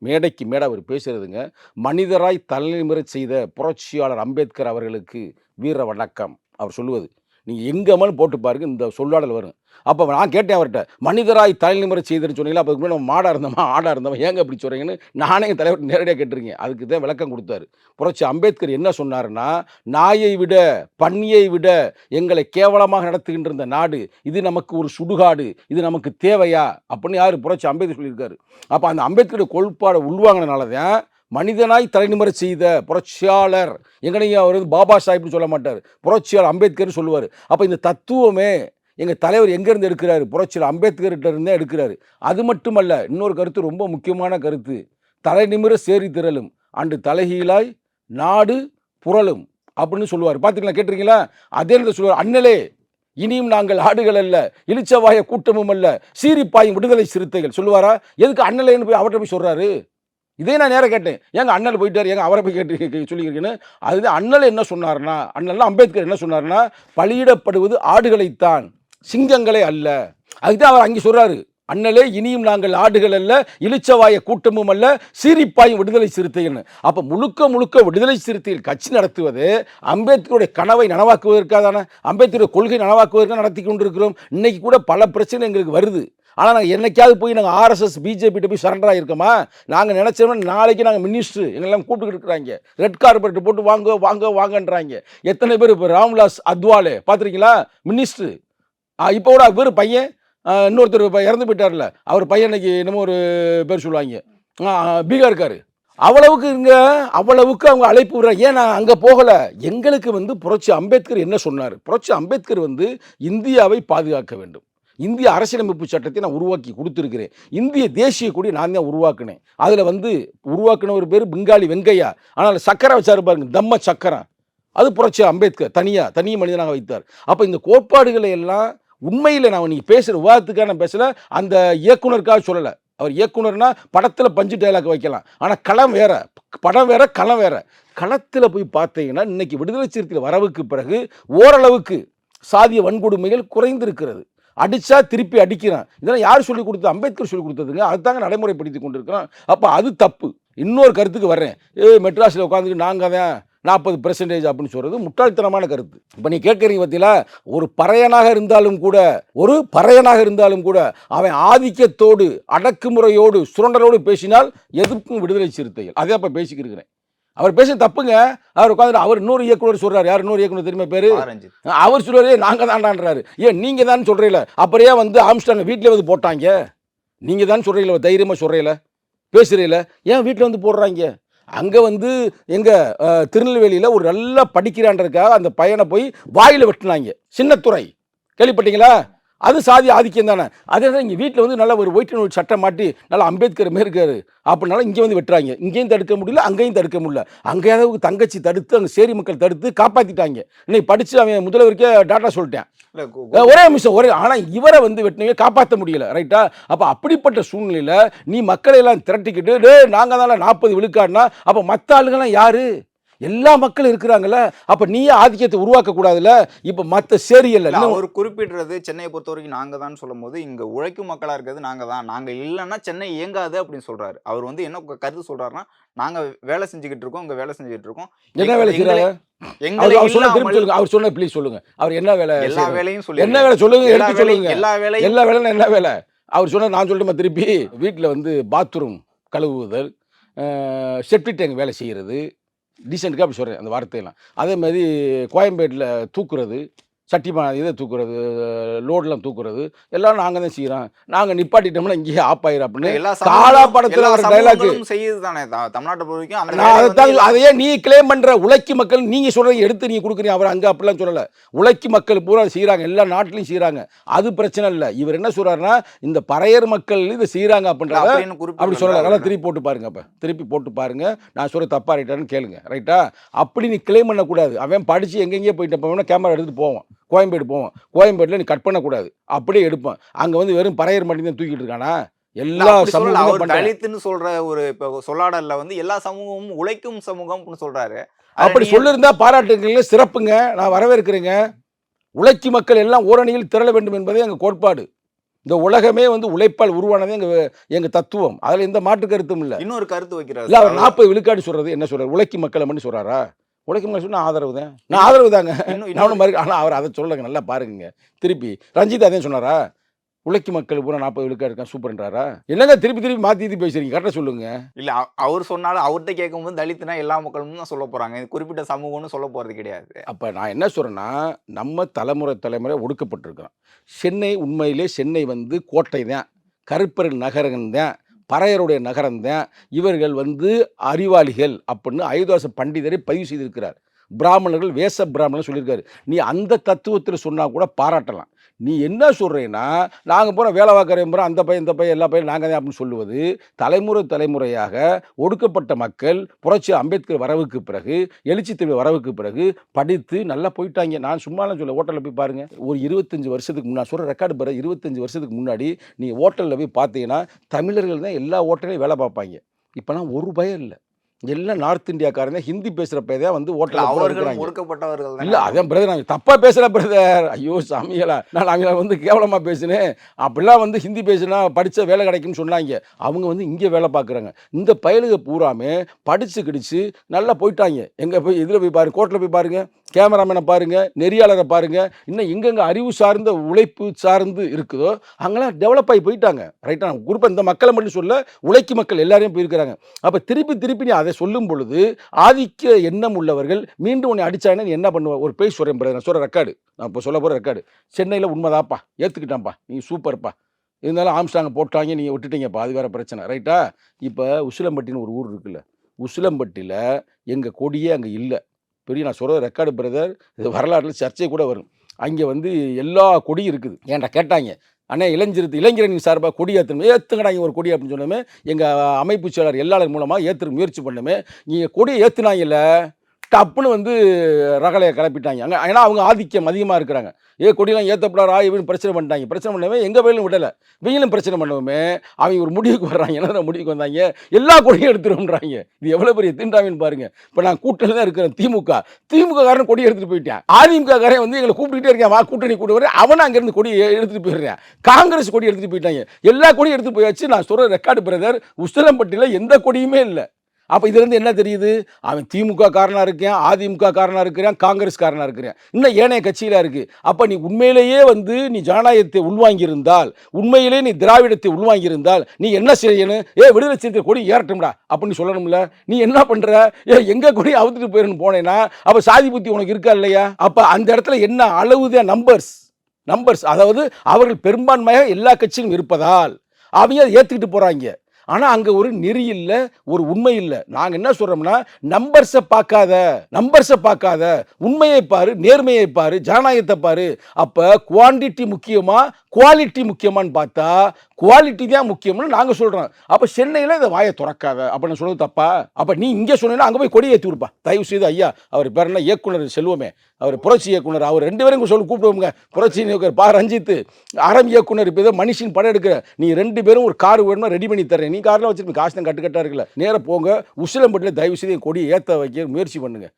மேடைக்கு மேடை அவர் பேசுகிறதுங்க, மனிதராய் தலைநிமிர செய்த புரட்சியாளர் அம்பேத்கர் அவர்களுக்கு வீர வணக்கம் அவர் சொல்லுவது. நீங்கள் எங்கேமாலும் போட்டு பாருங்க, இந்த சொல்லாடல் வரும். அப்போ நான் கேட்டேன் அவர்கிட்ட, மனிதராய் தலைநிமிர செய்தன்னு சொன்னீங்களா, அப்போ நம்ம மாடாக இருந்தோமா ஆடாக இருந்தோமா, ஏங்க அப்படி சொல்கிறீங்கன்னு நானே எங்கள் தலைவர் நேரடியாக கேட்டிருக்கேன். அதுக்கு தான் விளக்கம் கொடுத்தாரு. புரட்சி அம்பேத்கர் என்ன சொன்னாருன்னா, நாயை விட பன்னியை விட எங்களை கேவலமாக நடத்துகின்ற இந்த நாடு, இது நமக்கு ஒரு சுடுகாடு, இது நமக்கு தேவையா அப்படின்னு யார்? புரட்சி அம்பேத்கர் சொல்லியிருக்காரு. அப்போ அந்த அம்பேத்கருடைய கொள்பாடை உள்வாங்கினால தான் மனிதனாய் தலைநிமிர செய்த புரட்சியாளர், எங்கனையும் அவர் பாபா சாஹிப்னு சொல்ல மாட்டார், புரட்சியாளர் அம்பேத்கர் சொல்லுவார். அப்போ இந்த தத்துவமே எங்கள் தலைவர் எங்கேருந்து எடுக்கிறாரு? புரட்சியில் அம்பேத்கர்கிட்ட இருந்தே எடுக்கிறாரு. அது மட்டுமல்ல, இன்னொரு கருத்து, ரொம்ப முக்கியமான கருத்து. தலை நிமிர சேரி திரளும் அன்று தலைகீழாய் நாடு புரளும் அப்படின்னு சொல்லுவார். பார்த்துக்கலாம், கேட்டிருக்கீங்களா? அதே சொல்லுவார், அண்ணலே இனியும் நாங்கள் ஆடுகள் அல்ல, இளிச்சவாய கூட்டமும் அல்ல, சீரிப்பாயும் விடுதலை சிறுத்தைகள் சொல்லுவாரா? எதுக்கு அண்ணலேன்னு போய் அவர்கிட்ட போய் சொல்கிறாரு? இதே நான் நேரம் கேட்டேன், ஏங்க அண்ணல் போயிட்டார், ஏங்க அவரை போய் கேட்டு சொல்லியிருக்கேன்னு. அதுதான் அண்ணல் என்ன சொன்னார்னா, அண்ணல்லாம் அம்பேத்கர் என்ன சொன்னார்னா, பலியிடப்படுவது ஆடுகளைத்தான், சிங்கங்களே அல்ல. அதுதான் அவர் அங்கே சொல்கிறாரு, அண்ணலே இனியும் நாங்கள் ஆடுகள் அல்ல, இளிச்சவாய கூட்டமும் அல்ல, சீரிப்பாயும் விடுதலை சிறுத்தைகள்னு. அப்போ முழுக்க முழுக்க விடுதலை சிறுத்தைகள் கட்சி நடத்துவது அம்பேத்கருடைய கனவை நனவாக்குவதற்காக தானே, அம்பேத்கருடைய கொள்கை நனவாக்குவதற்காக நடத்தி கொண்டிருக்கிறோம். இன்னைக்கு கூட பல பிரச்சனை எங்களுக்கு வருது. ஆனால் நாங்கள் என்னைக்காவது போய் நாங்கள் ஆர்எஸ்எஸ் பிஜேபிகிட்ட போய் சரண்டர் ஆகிருக்கோமா? நாங்கள் நினச்சோம்னா நாளைக்கு நாங்கள் மினிஸ்டர் எங்களெல்லாம் கூப்பிட்டுக்கிட்டு இருக்கிறாங்க, ரெட் கார்பெட் போட்டு வாங்க வாங்க வாங்கன்றாங்க. எத்தனை பேர் இப்போ ராம்விலாஸ் அத்வாலே பார்த்துருக்கீங்களா? மினிஸ்டர். இப்போ கூட பேர் பையன் இன்னொருத்தர் இப்போ இறந்து போயிட்டார்ல, அவர் பையன் இன்னைக்கு என்னமோ ஒரு பேர் சொல்லுவாங்க, பீகார்காரு. அவ்வளவுக்கு அவங்க அழைப்பு விடுறாங்க. ஏன் நான் அங்கே போகலை? எங்களுக்கு புரட்சி அம்பேத்கர் என்ன சொன்னார்? புரட்சி அம்பேத்கர் இந்தியாவை பாதுகாக்க வேண்டும், இந்திய அரசியலமைப்பு சட்டத்தை நான் உருவாக்கி கொடுத்துருக்கிறேன், இந்திய தேசிய கொடி நான் தான் உருவாக்கினேன். அதில் உருவாக்கின ஒரு பேர் பெங்காலி வெங்கையா, ஆனால் சக்கரை வச்சாரு பாருங்க, தம்ம சக்கரம். அது புரட்சி அம்பேத்கர் தனி மனிதனாக வைத்தார். அப்போ இந்த கோட்பாடுகளை எல்லாம் உண்மையில் நான் நீங்கள் பேசுகிற விவாதத்துக்காக நான் பேசலை, அந்த இயக்குனருக்காக சொல்லலை. அவர் இயக்குனர்னா படத்தில் பஞ்சு டைலாக் வைக்கலாம், ஆனால் களம் வேற, படம் வேற, களம் வேற. களத்தில் போய் பார்த்தீங்கன்னா இன்னைக்கு விடுதலை சிறுத்தைகள் வரவுக்கு பிறகு ஓரளவுக்கு சாதிய வன்கொடுமைகள் குறைந்திருக்கிறது. அடித்தா திருப்பி அடிக்கிறான். இதெல்லாம் யார் சொல்லிக் கொடுத்தது? அம்பேத்கர் சொல்லிக் கொடுத்ததுங்க. அதுதாங்க நடைமுறைப்படுத்தி கொண்டிருக்கிறோம். அப்போ அது தப்பு. இன்னொரு கருத்துக்கு வர்றேன், மெட்ராஸில் உட்காந்துட்டு நாங்கள் தான் 40% அப்படின்னு சொல்கிறது முட்டாள்தனமான கருத்து. இப்போ நீ கேட்குறீங்க பார்த்தீங்களா, ஒரு பறையனாக இருந்தாலும் கூட அவன் ஆதிக்கத்தோடு அடக்குமுறையோடு சுரண்டலோடு பேசினால் எதிர்ப்பும் விடுதலை சிறுத்தைகள். அதே அப்போ பேசிக்கிட்டு இருக்கிறேன். அவர் பேச தப்புங்க. அவர் உட்காந்து அவர் இன்னொரு இயக்குனர் சொல்கிறார். யார் இன்னொரு இயக்குனர் தெரியுமா பேர்? அவர் சொல்கிறாரு நாங்கள் தாண்டான்றாரு. ஏன் நீங்கள் தான் சொல்கிறீங்கள? அப்புறையே ஆம்ஸ்டாங் வீட்டில் போட்டாங்க. நீங்கள் தான் சொல்கிறீங்கள, தைரியமாக சொல்கிறீங்கள, பேசுகிறீங்கள, ஏன் வீட்டில் போடுறாங்க? அங்கே எங்கள் திருநெல்வேலியில் ஒரு நல்லா படிக்கிறான்றதுக்காக அந்த பையனை போய் வாயில் வெட்டினாங்க. சின்னத்துறை கேள்விப்பட்டீங்களா? அது சாதி ஆதிக்கம் தானே. அதே தான் இங்கே வீட்டில் நல்லா ஒரு ஒயிட் அண்ட் ஒயிட் சட்டை மாட்டி நல்லா அம்பேத்கர் மேற்காரு அப்படின்னால இங்கே வெட்டுறாங்க. இங்கேயும் தடுக்க முடியல, அங்கேயும் தடுக்க முடியல. அங்கேயாவது தங்கச்சி தடுத்து, அங்கே சேரி மக்கள் தடுத்து காப்பாற்றிட்டாங்க. இன்னைக்கு படித்து அவன் முதல்வருக்கே டாட்டா சொல்லிட்டேன், ஒரே நிமிஷம் ஆனால் இவரை வெட்டினவங்க காப்பாற்ற முடியல. ரைட்டா? அப்போ அப்படிப்பட்ட சூழ்நிலையில் நீ மக்களை எல்லாம் திரட்டிக்கிட்டு நாங்கள் தானே 40 விழுக்காடுனா, அப்போ மற்ற ஆளுங்கள்லாம் யாரு? எல்லா மக்களும் இருக்கிறாங்கல்ல. அப்ப நீயே ஆதிக்கத்தை உருவாக்க கூடாதுல்ல? இப்ப மத்த சேரியல்ல ஒரு குறிப்பிடுறது சென்னையை பொறுத்த வரைக்கும் நாங்க தான் சொல்லும் போது, இங்க உழைக்கும் மக்களா இருக்கிறது நாங்க தான், நாங்க இல்லைன்னா சென்னை இயங்காது அப்படின்னு சொல்றாரு. அவர் என்ன கருத்து சொல்றாருன்னா, நாங்க வேலை செஞ்சுக்கிட்டு இருக்கோம், இங்க வேலை செஞ்சுக்கிட்டு இருக்கோம். என்ன வேலை செய்யறாங்க? அவர் சொன்ன ப்ளீஸ் சொல்லுங்க. அவர் என்ன வேலை? எல்லா வேலையும் சொல்லி என்ன வேலை சொல்லுங்க, எடுத்து சொல்லுங்க. எல்லா வேலையும் என்ன வேலை? அவர் சொன்ன நான் சொல்லட்டுமா திருப்பி? வீட்டில் பாத்ரூம் கழுவுதல், செப்டிக் டேங்க் வேலை செய்யறது, டீசென்ட்டுக்காக அப்படி சொல்கிறேன் அந்த வார்த்தையெல்லாம். அதே மாதிரி கோயம்பேட்டில் தூக்குறது, இதை தூக்குறது, லோடெலாம் தூக்குறது எல்லாம் நாங்கள் தான் செய்கிறோம். நாங்கள் நிப்பாட்டிட்டோம்னா இங்கேயே ஆப் ஆயிரும் அப்படின்னு காலா படத்தில் ஒரு டைலாக் செய்யுது தானே தமிழ்நாட்டை பொறுத்த வரைக்கும். அதையே நீ கிளைம் பண்ணுற உழைக்கும் மக்கள் நீங்கள் சொல்கிறத எடுத்து நீங்கள் கொடுக்குறீங்க. அவர் அங்கே அப்படிலாம் சொல்லலை. உழைக்கும் மக்கள் பூரா செய்கிறாங்க, எல்லா நாட்டிலையும் செய்கிறாங்க. அது பிரச்சனை இல்லை. இவர் என்ன சொல்கிறாருன்னா, இந்த பறையர் மக்கள் இதை செய்கிறாங்க அப்படின்றத அப்படி சொல்லலை. நல்லா திருப்பி போட்டு பாருங்க. அப்போ திருப்பி போட்டு பாருங்க, நான் சொல்கிற தப்பாக ரைட்டான்னு கேளுங்க. ரைட்டா? அப்படி நீ கிளைம் பண்ணக்கூடாது. அவன் படித்து எங்கெங்கேயே போயிட்டு போவோம்னா கேமரா எடுத்துகிட்டு போவோம், கோயம்பேடு போவோம். கோயம்பேட்டில் நீ கட் பண்ணக்கூடாது, அப்படியே எடுப்போம். அங்கே வெறும் பறையர் மட்டும் தான் தூக்கிட்டு இருக்கானா? எல்லா சமூகமும் தலித்துன்னு சொல்ற ஒரு இப்போ சொல்லாடல்ல எல்லா சமூகமும் உழைக்கும் சமூகம் சொல்றாரு. அப்படி சொல்லியிருந்தா பாராட்டுங்களே, சிறப்புங்க, நான் வரவேற்கிறேங்க. உழைக்கும் மக்கள் எல்லாம் ஓரணியில் திரள வேண்டும் என்பதே எங்கள் கோட்பாடு. இந்த உலகமே உழைப்பால் உருவானதே எங்க தத்துவம். அதில் எந்த மாற்று கருத்தும் இல்லை. இன்னொரு கருத்து வைக்கிறார். இல்லை, அவர் 40 விழுக்காடு சொல்றது என்ன சொல்றாரு? உழைக்கும் மக்களை மட்டும் சொல்றாரா? உழைக்கும் சொன்னா ஆதரவு தான், நான் ஆதரவு தாங்க. ஆனால் அவர் அதை சொல்லலைங்க. நல்லா பாருங்க. திருப்பி ரஞ்சித் அதே சொன்னாரா? உழைக்கும் மக்கள் பூரா 40 விழுக்காடு இருக்கான் சூப்பர்ன்றாரா? என்னங்க திருப்பி மாற்றி பேசுறீங்க? கரெக்டாக சொல்லுங்க. இல்லை, அவர் சொன்னாலும் அவர்கிட்ட கேட்கும்போது தலித்துனா எல்லா மக்களும் தான் சொல்ல போறாங்க, இது குறிப்பிட்ட சமூகம்னு சொல்ல போறது கிடையாது. அப்போ நான் என்ன சொல்றேன்னா, நம்ம தலைமுறை ஒடுக்கப்பட்டிருக்கிறோம். சென்னை உண்மையிலே சென்னை கோட்டை தான், கருப்பரின் நகரம் தான், பறையருடைய நகரம் தான். இவர்கள் அறிவாளிகள் அப்படின்னு அயோத்தியாச பண்டிதரை பதிவு செய்திருக்கிறார். பிராமணர்கள் வேச பிராமணர் சொல்லியிருக்காரு. நீ அந்த தத்துவத்தில் சொன்னால் கூட பாராட்டலாம். நீ என்ன சொல்கிறேன்னா நாங்கள் போகிற வேலை பார்க்குறேன் போகிறோம் அந்த பையன் இந்த பையன் எல்லா பையன் நாங்கள் தான் அப்படின்னு சொல்லுவது தலைமுறையாக ஒடுக்கப்பட்ட மக்கள் புரட்சி அம்பேத்கர் வரவுக்கு பிறகு எழுச்சி தமிழ் வரவுக்கு பிறகு படித்து நல்லா போயிட்டாங்க. நான் சும்மாலாம் சொல்ல ஹோட்டலில் போய் பாருங்கள், ஒரு 25 வருஷத்துக்கு முன்னாடி சொல்கிற ரெக்கார்டு பாரு, 25 வருஷத்துக்கு முன்னாடி நீ ஹோட்டலில் போய் பார்த்தீங்கன்னா தமிழர்கள் தான் எல்லா ஹோட்டலையும் வேலை பார்ப்பாங்க. இப்போலாம் ஒரு பயம் இல்லை, எல்லாம் நார்த் இந்தியாக்காரங்க ஹிந்தி பேசுகிறப்ப தான் வந்து அவர்கள் ஒடுக்கப்பட்டவர்கள் இல்லை. அதான் பிரதர் நான் தப்பாக பேசுகிற பிரதர், ஐயோ சாமிகளா நான் அவங்கள வந்து கேவலமாக பேசினேன். அப்படிலாம் வந்து ஹிந்தி பேசுனா படித்த வேலை கிடைக்குன்னு சொன்னாங்க. அவங்க வந்து இங்கே வேலை பார்க்குறாங்க. இந்த பயலுக பூராமே படித்து கிடிச்சு நல்லா போயிட்டாங்க. எங்கே போய் இதில் போய் பாருங்கள், கோர்ட்டில் போய் பாருங்கள், கேமராமேனை பாருங்கள், நெறியாளரை பாருங்கள், இன்னும் எங்கெங்கே அறிவு சார்ந்த உழைப்பு சார்ந்து இருக்குதோ அங்கெல்லாம் டெவலப் ஆகி போயிட்டாங்க. ரைட்டாக நான் குறிப்பாக இந்த மக்களை மட்டும் சொல்ல, உழைக்கும் மக்கள் எல்லாரையும் போயிருக்கிறாங்க. அப்போ திருப்பி நீ அதை சொல்லும் பொழுது ஆதிக்க எண்ணம் உள்ளவர்கள் மீண்டும் உன்னை அடிச்சாங்கன்னா நீ என்ன பண்ணுவ? ஒரு பேய் சொல்கிறேன் பிரதர், நான் சொல்கிற ரெக்கார்டு, நான் இப்போ சொல்ல போகிற ரெக்கார்டு. சென்னையில் உண்மைதாப்பா, ஏற்றுக்கிட்டான்ப்பா, நீ சூப்பர்ப்பா, இருந்தாலும் ஆம்ஸ்டாங்க போட்டாங்க, நீங்கள் விட்டுட்டீங்கப்பா, அது வேறு பிரச்சனை. ரைட்டா? இப்போ உசிலம்பட்டின்னு ஒரு ஊர் இருக்குல்ல, உசிலம்பட்டியில் எங்கள் கொடியே அங்கே இல்லை. பெரிய நான் சொல்கிற ரெக்கார்டு பிரதர், இது வரலாற்றில் சர்ச்சை கூட வரும். அங்கே வந்து எல்லா கொடியும் இருக்குது. ஏன்டா கேட்டாங்க, அண்ணே இளைஞரணி சார்பாக கொடி ஏற்றுங்கடாங்க ஒரு கொடி அப்படின்னு சொன்னோமே, எங்கள் அமைப்பு செயலர் எல்லாரும் மூலமாக ஏற்றுற முயற்சி பண்ணுமே, நீங்கள் கொடியை ஏற்றுனாங்கல்ல, டப்புன்னு வந்து ரகலையை கிளப்பிட்டாங்க. அங்கே ஏன்னா அவங்க ஆதிக்கம் அதிகமாக இருக்கிறாங்க. கொடியெல்லாம் ஏற்றப்படாரா இவனு பிரச்சனை பண்ணிட்டாங்க. பிரச்சனை பண்ணவே எங்கள் வயலும் விடலை, வெயிலும் பிரச்சனை பண்ணவுமே அவங்க ஒரு முடிவுக்கு வர்றாங்க. என்ன முடிவுக்கு வந்தாங்க, எல்லா கொடியும் எடுத்துருன்றாங்க. இது எவ்வளோ பெரிய திண்டாமின்னு பாருங்கள். இப்போ நான் கூட்டணி தான் இருக்கிறேன், திமுக காரன் கொடி எடுத்துகிட்டு போயிட்டேன். அதிமுக காரன் வந்து எங்களை கூப்பிட்டுட்டே இருக்கேன், வா கூட்டணி கூட்டு வரேன், அவனை அங்கேருந்து கொடி எடுத்துகிட்டு போயிடுறேன். காங்கிரஸ் கொடி எடுத்துகிட்டு போயிட்டாங்க. எல்லா கொடியும் எடுத்துகிட்டு போயாச்சு. நான் சொல்கிற ரெக்கார்டு பிரதர், உசிலம்பட்டியில் எந்த கொடியுமே இல்லை. அப்போ இதுலேருந்து என்ன தெரியுது, அவன் திமுக காரனாக இருக்கேன், அதிமுக காரனாக இருக்கிறேன், காங்கிரஸ் காரனாக இருக்கிறேன், இன்னும் ஏனைய கட்சியில் இருக்குது. அப்போ நீ உண்மையிலேயே வந்து நீ ஜனநாயகத்தை உள்வாங்கியிருந்தால், உண்மையிலே நீ திராவிடத்தை உள்வாங்கியிருந்தால் நீ என்ன செய்யணும்? விடுதலை சிறுத்தை கொடி ஏறட்டும்டா அப்படின்னு சொல்லணும்ல. நீ என்ன பண்ணுற? எங்கள் கொடி அவுத்துட்டு போயிருந்து போனேன்னா அப்போ சாதி புத்தி உனக்கு இருக்கா இல்லையா? அப்போ அந்த இடத்துல என்ன அளவுதான் நம்பர்ஸ், அதாவது அவர்கள் பெரும்பான்மையாக எல்லா கட்சியும் இருப்பதால் அவங்க அதை ஏற்றுக்கிட்டு போகிறாங்க. ஆனால் அங்கே ஒரு நெறி இல்லை, ஒரு உண்மை இல்லை. நாங்கள் என்ன சொல்கிறோம்னா, நம்பர்ஸை பார்க்காத, உண்மையை பாரு, நேர்மையை பாரு, ஜனநாயகத்தை பாரு. அப்போ குவான்டிட்டி முக்கியமா குவாலிட்டி முக்கியமானு பார்த்தா குவாலிட்டி தான் முக்கியம்னு நாங்கள் சொல்கிறோம். அப்போ சென்னையில் இதை வாயை திறக்காத அப்படின்னு சொல்கிறது தப்பா? அப்போ நீ இங்கே சொன்னீங்கன்னா அங்கே போய் கொடி ஏற்றி விடுப்பா தயவு செய்து. ஐயா அவர் பேர் என்ன, இயக்குனர் செல்வமே, அவர் புரட்சி இயக்குனர், அவர் 2 பேரும் சொல்லி கூப்பிடுவோங்க. புரட்சி இயக்குனர் பா ரஞ்சித், அறம் இயக்குனர். இப்போ ஏதோ மனுஷன் படம் எடுக்கிற, நீ 2 பேரும் ஒரு கார் வேணுமா ரெடி பண்ணி தர்றேன். நீ காரில் வச்சுருப்பீங்க, காசு தான் கட்டுக்கட்டாக இருக்குல்ல, நேராக போங்க உசிலம்பட்டியில் தயவு செய்து கொடியை ஏற்ற வைக்க முயற்சி பண்ணுங்க.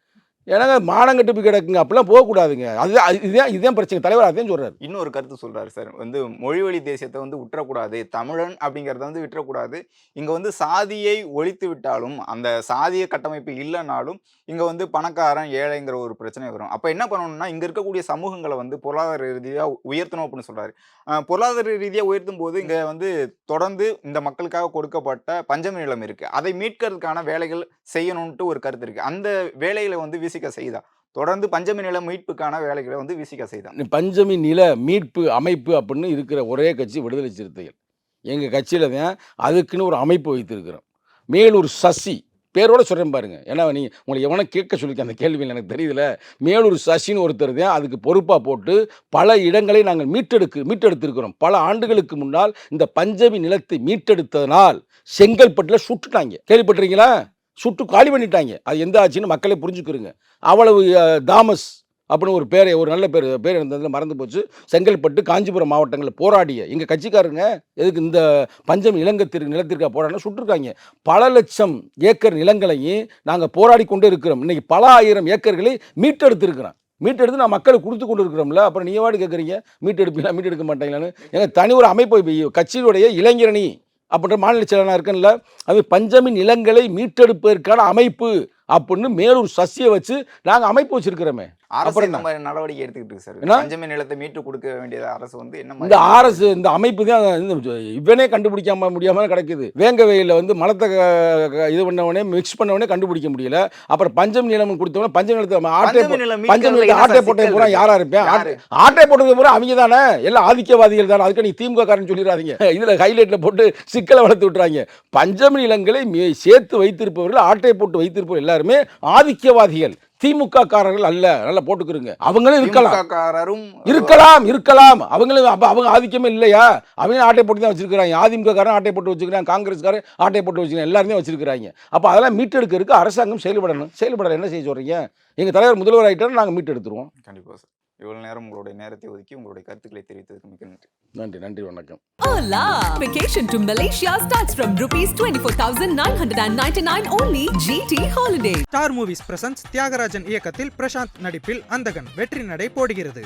ஏன்னா மானங்கட்டு போய் கிடக்குங்க, அப்படிலாம் போகக்கூடாதுங்க. இதுதான் பிரச்சனை. தலைவர் அதையும் சொல்றாரு. இன்னொரு கருத்து சொல்றாரு சார், வந்து மொழிவழி தேசியத்தை வந்து விட்டுறக்கூடாது, தமிழன் அப்படிங்கிறத வந்து விட்டுறக்கூடாது. இங்க வந்து சாதியை ஒழித்து விட்டாலும், அந்த சாதிய கட்டமைப்பு இல்லைனாலும் இங்க வந்து பணக்காரன் ஏழைங்கிற ஒரு பிரச்சனை வரும். அப்ப என்ன பண்ணணும்னா, இங்க இருக்கக்கூடிய சமூகங்களை வந்து பொருளாதார ரீதியா உயர்த்தணும் அப்படின்னு சொல்றாரு. பொருளாதார ரீதியா உயர்த்தும் போது இங்க வந்து தொடர்ந்து இந்த மக்களுக்காக கொடுக்கப்பட்ட பஞ்சமி நிலம் இருக்கு, அதை மீட்கிறதுக்கான வேலைகள் செய்யணும்ட்டு ஒரு கருத்து இருக்கு. அந்த வேலைகளை வந்து விசிக செய்தா, தொடர்ந்து பஞ்சமி நில மீட்புக்கான வேலைகளை வந்து விசிக செய்தா. பஞ்சமி நில மீட்பு அமைப்பு அப்படின்னு இருக்கிற ஒரே கட்சி விடுதலை சிறுத்தைகள். எங்கள் கட்சியில் தான் அதுக்குன்னு ஒரு அமைப்பு வைத்திருக்கிறோம். மேலூர் சசி பேரோட சொல்கிறேன் பாருங்க. ஏன்னா உங்களை எவனை கேட்க சொல்லிக்க அந்த கேள்வியில் எனக்கு தெரியல. மேலூர் சசின்னு ஒருத்தர் தான் அதுக்கு பொறுப்பாக போட்டு பல இடங்களை நாங்கள் மீட்டெடுத்திருக்கிறோம். பல ஆண்டுகளுக்கு முன்னால் இந்த பஞ்சமி நிலத்தை மீட்டெடுத்ததனால் செங்கல்பட்டில் சுட்டுட்டாங்க, கேள்விப்பட்டிருக்கீங்களா? சுட்டு காலி பண்ணிட்டாங்க. அது எந்த ஆச்சுன்னு மக்களே புரிஞ்சுக்கிறோங்க. அவ்வளவு தாமஸ் அப்படின்னு ஒரு பேரை, ஒரு நல்ல பேர் இருந்ததில் மறந்து போச்சு. செங்கல்பட்டு காஞ்சிபுரம் மாவட்டங்களில் போராடிய எங்கள் கட்சிக்காரங்க எதுக்கு இந்த பஞ்சமி நிலத்திற்காக போராடினா சுட்டுருக்காங்க. பல லட்சம் ஏக்கர் நிலங்களையும் நாங்கள் போராடி கொண்டு இருக்கிறோம். இன்றைக்கி பல ஆயிரம் ஏக்கர்களை மீட்டெடுத்து நான் மக்களுக்கு கொடுத்து கொண்டு இருக்கிறோம்ல. அப்புறம் நீ வாடி கேட்குறீங்க மீட்டெடுக்க மாட்டாங்களான்னு. எங்கள் தனி ஒரு அமைப்பு கட்சியினுடைய இளைஞரணி அப்படின்ற மாநில செயலாளர் இருக்குல்ல, அது பஞ்சமி நிலங்களை மீட்டெடுப்பதற்கான அமைப்பு அப்படின்னு மேலூர் சசியை வச்சு நாங்கள் அமைப்பு வச்சிருக்கிறோமே. நடவடிக்கை எடுத்துக்கிட்டு சார், பஞ்சமி நிலத்தை மீட்டு கொடுக்க வேண்டியது அரசு வந்து என்ன, இந்த அரசு இந்த அமைப்பு தான் இவனே கண்டுபிடிக்காம முடியாமல் கிடைக்குது. வேங்கவையில் வந்து மலத்தை இது பண்ணவனே மிக்ஸ் பண்ணவனே கண்டுபிடிக்க முடியல. அப்புறம் பஞ்சமி நிலம் கொடுத்தவனே பஞ்சமி நிலத்தை ஆட்டை போட்டது பூரா யாரா இருப்பேன்? ஆட்டை போட்டது பூரா அவங்க தானே, எல்லாம் ஆதிக்கவாதிகள் தானே. அதுக்கு நீ திமுக காரன் சொல்லிடாதீங்க. இதில் ஹைலைட்டில் போட்டு சிக்கலை வளர்த்து விட்டுறாங்க. பஞ்சமி நிலங்களை சேர்த்து வைத்திருப்பவர்கள், ஆட்டை போட்டு வைத்திருப்பவர்கள் எல்லாருமே ஆதிக்கவாதிகள். திமுக காரர்கள் அல்ல, நல்லா போட்டுக்கிறங்க. அவங்களும் இருக்கலாம், திமுககாரரும் இருக்கலாம். அவங்களும் அப்ப அவங்க ஆதிக்கமே இல்லையா? அவங்க ஆட்டை போட்டு தான் வச்சிருக்காங்க. அதிமுக காரன் ஆட்டை போட்டு வச்சுக்கிறாங்க, காங்கிரஸ்காரன் ஆட்டை போட்டு வச்சுக்கிறாங்க, எல்லாருமே வச்சிருக்காங்க. அப்ப அதெல்லாம் மீட்டெடுக்கிறதுக்கு அரசாங்கம் செயல்படல. என்ன செய்ய சொல்றீங்க? எங்க தலைவர் முதல்வர் ஆயிட்டாரு, நாங்க மீட்டெடுத்துருவோம். கண்டிப்பா சார். இவ்வளவு நேரம் உங்களுடைய நேரத்தை ஒதுக்கி உங்களுடைய கருத்துக்களை தெரிவித்ததுக்கு மிக்க நன்றி. நன்றி, வணக்கம். Hola! Vacation to Malaysia starts from rupees 24,999 only. GT Holiday. Star Movies presents Thiagarajan இயக்கத்தில் பிரசாந்த் நடிப்பில் அந்தகன் வெற்றி நடை போடுகிறது.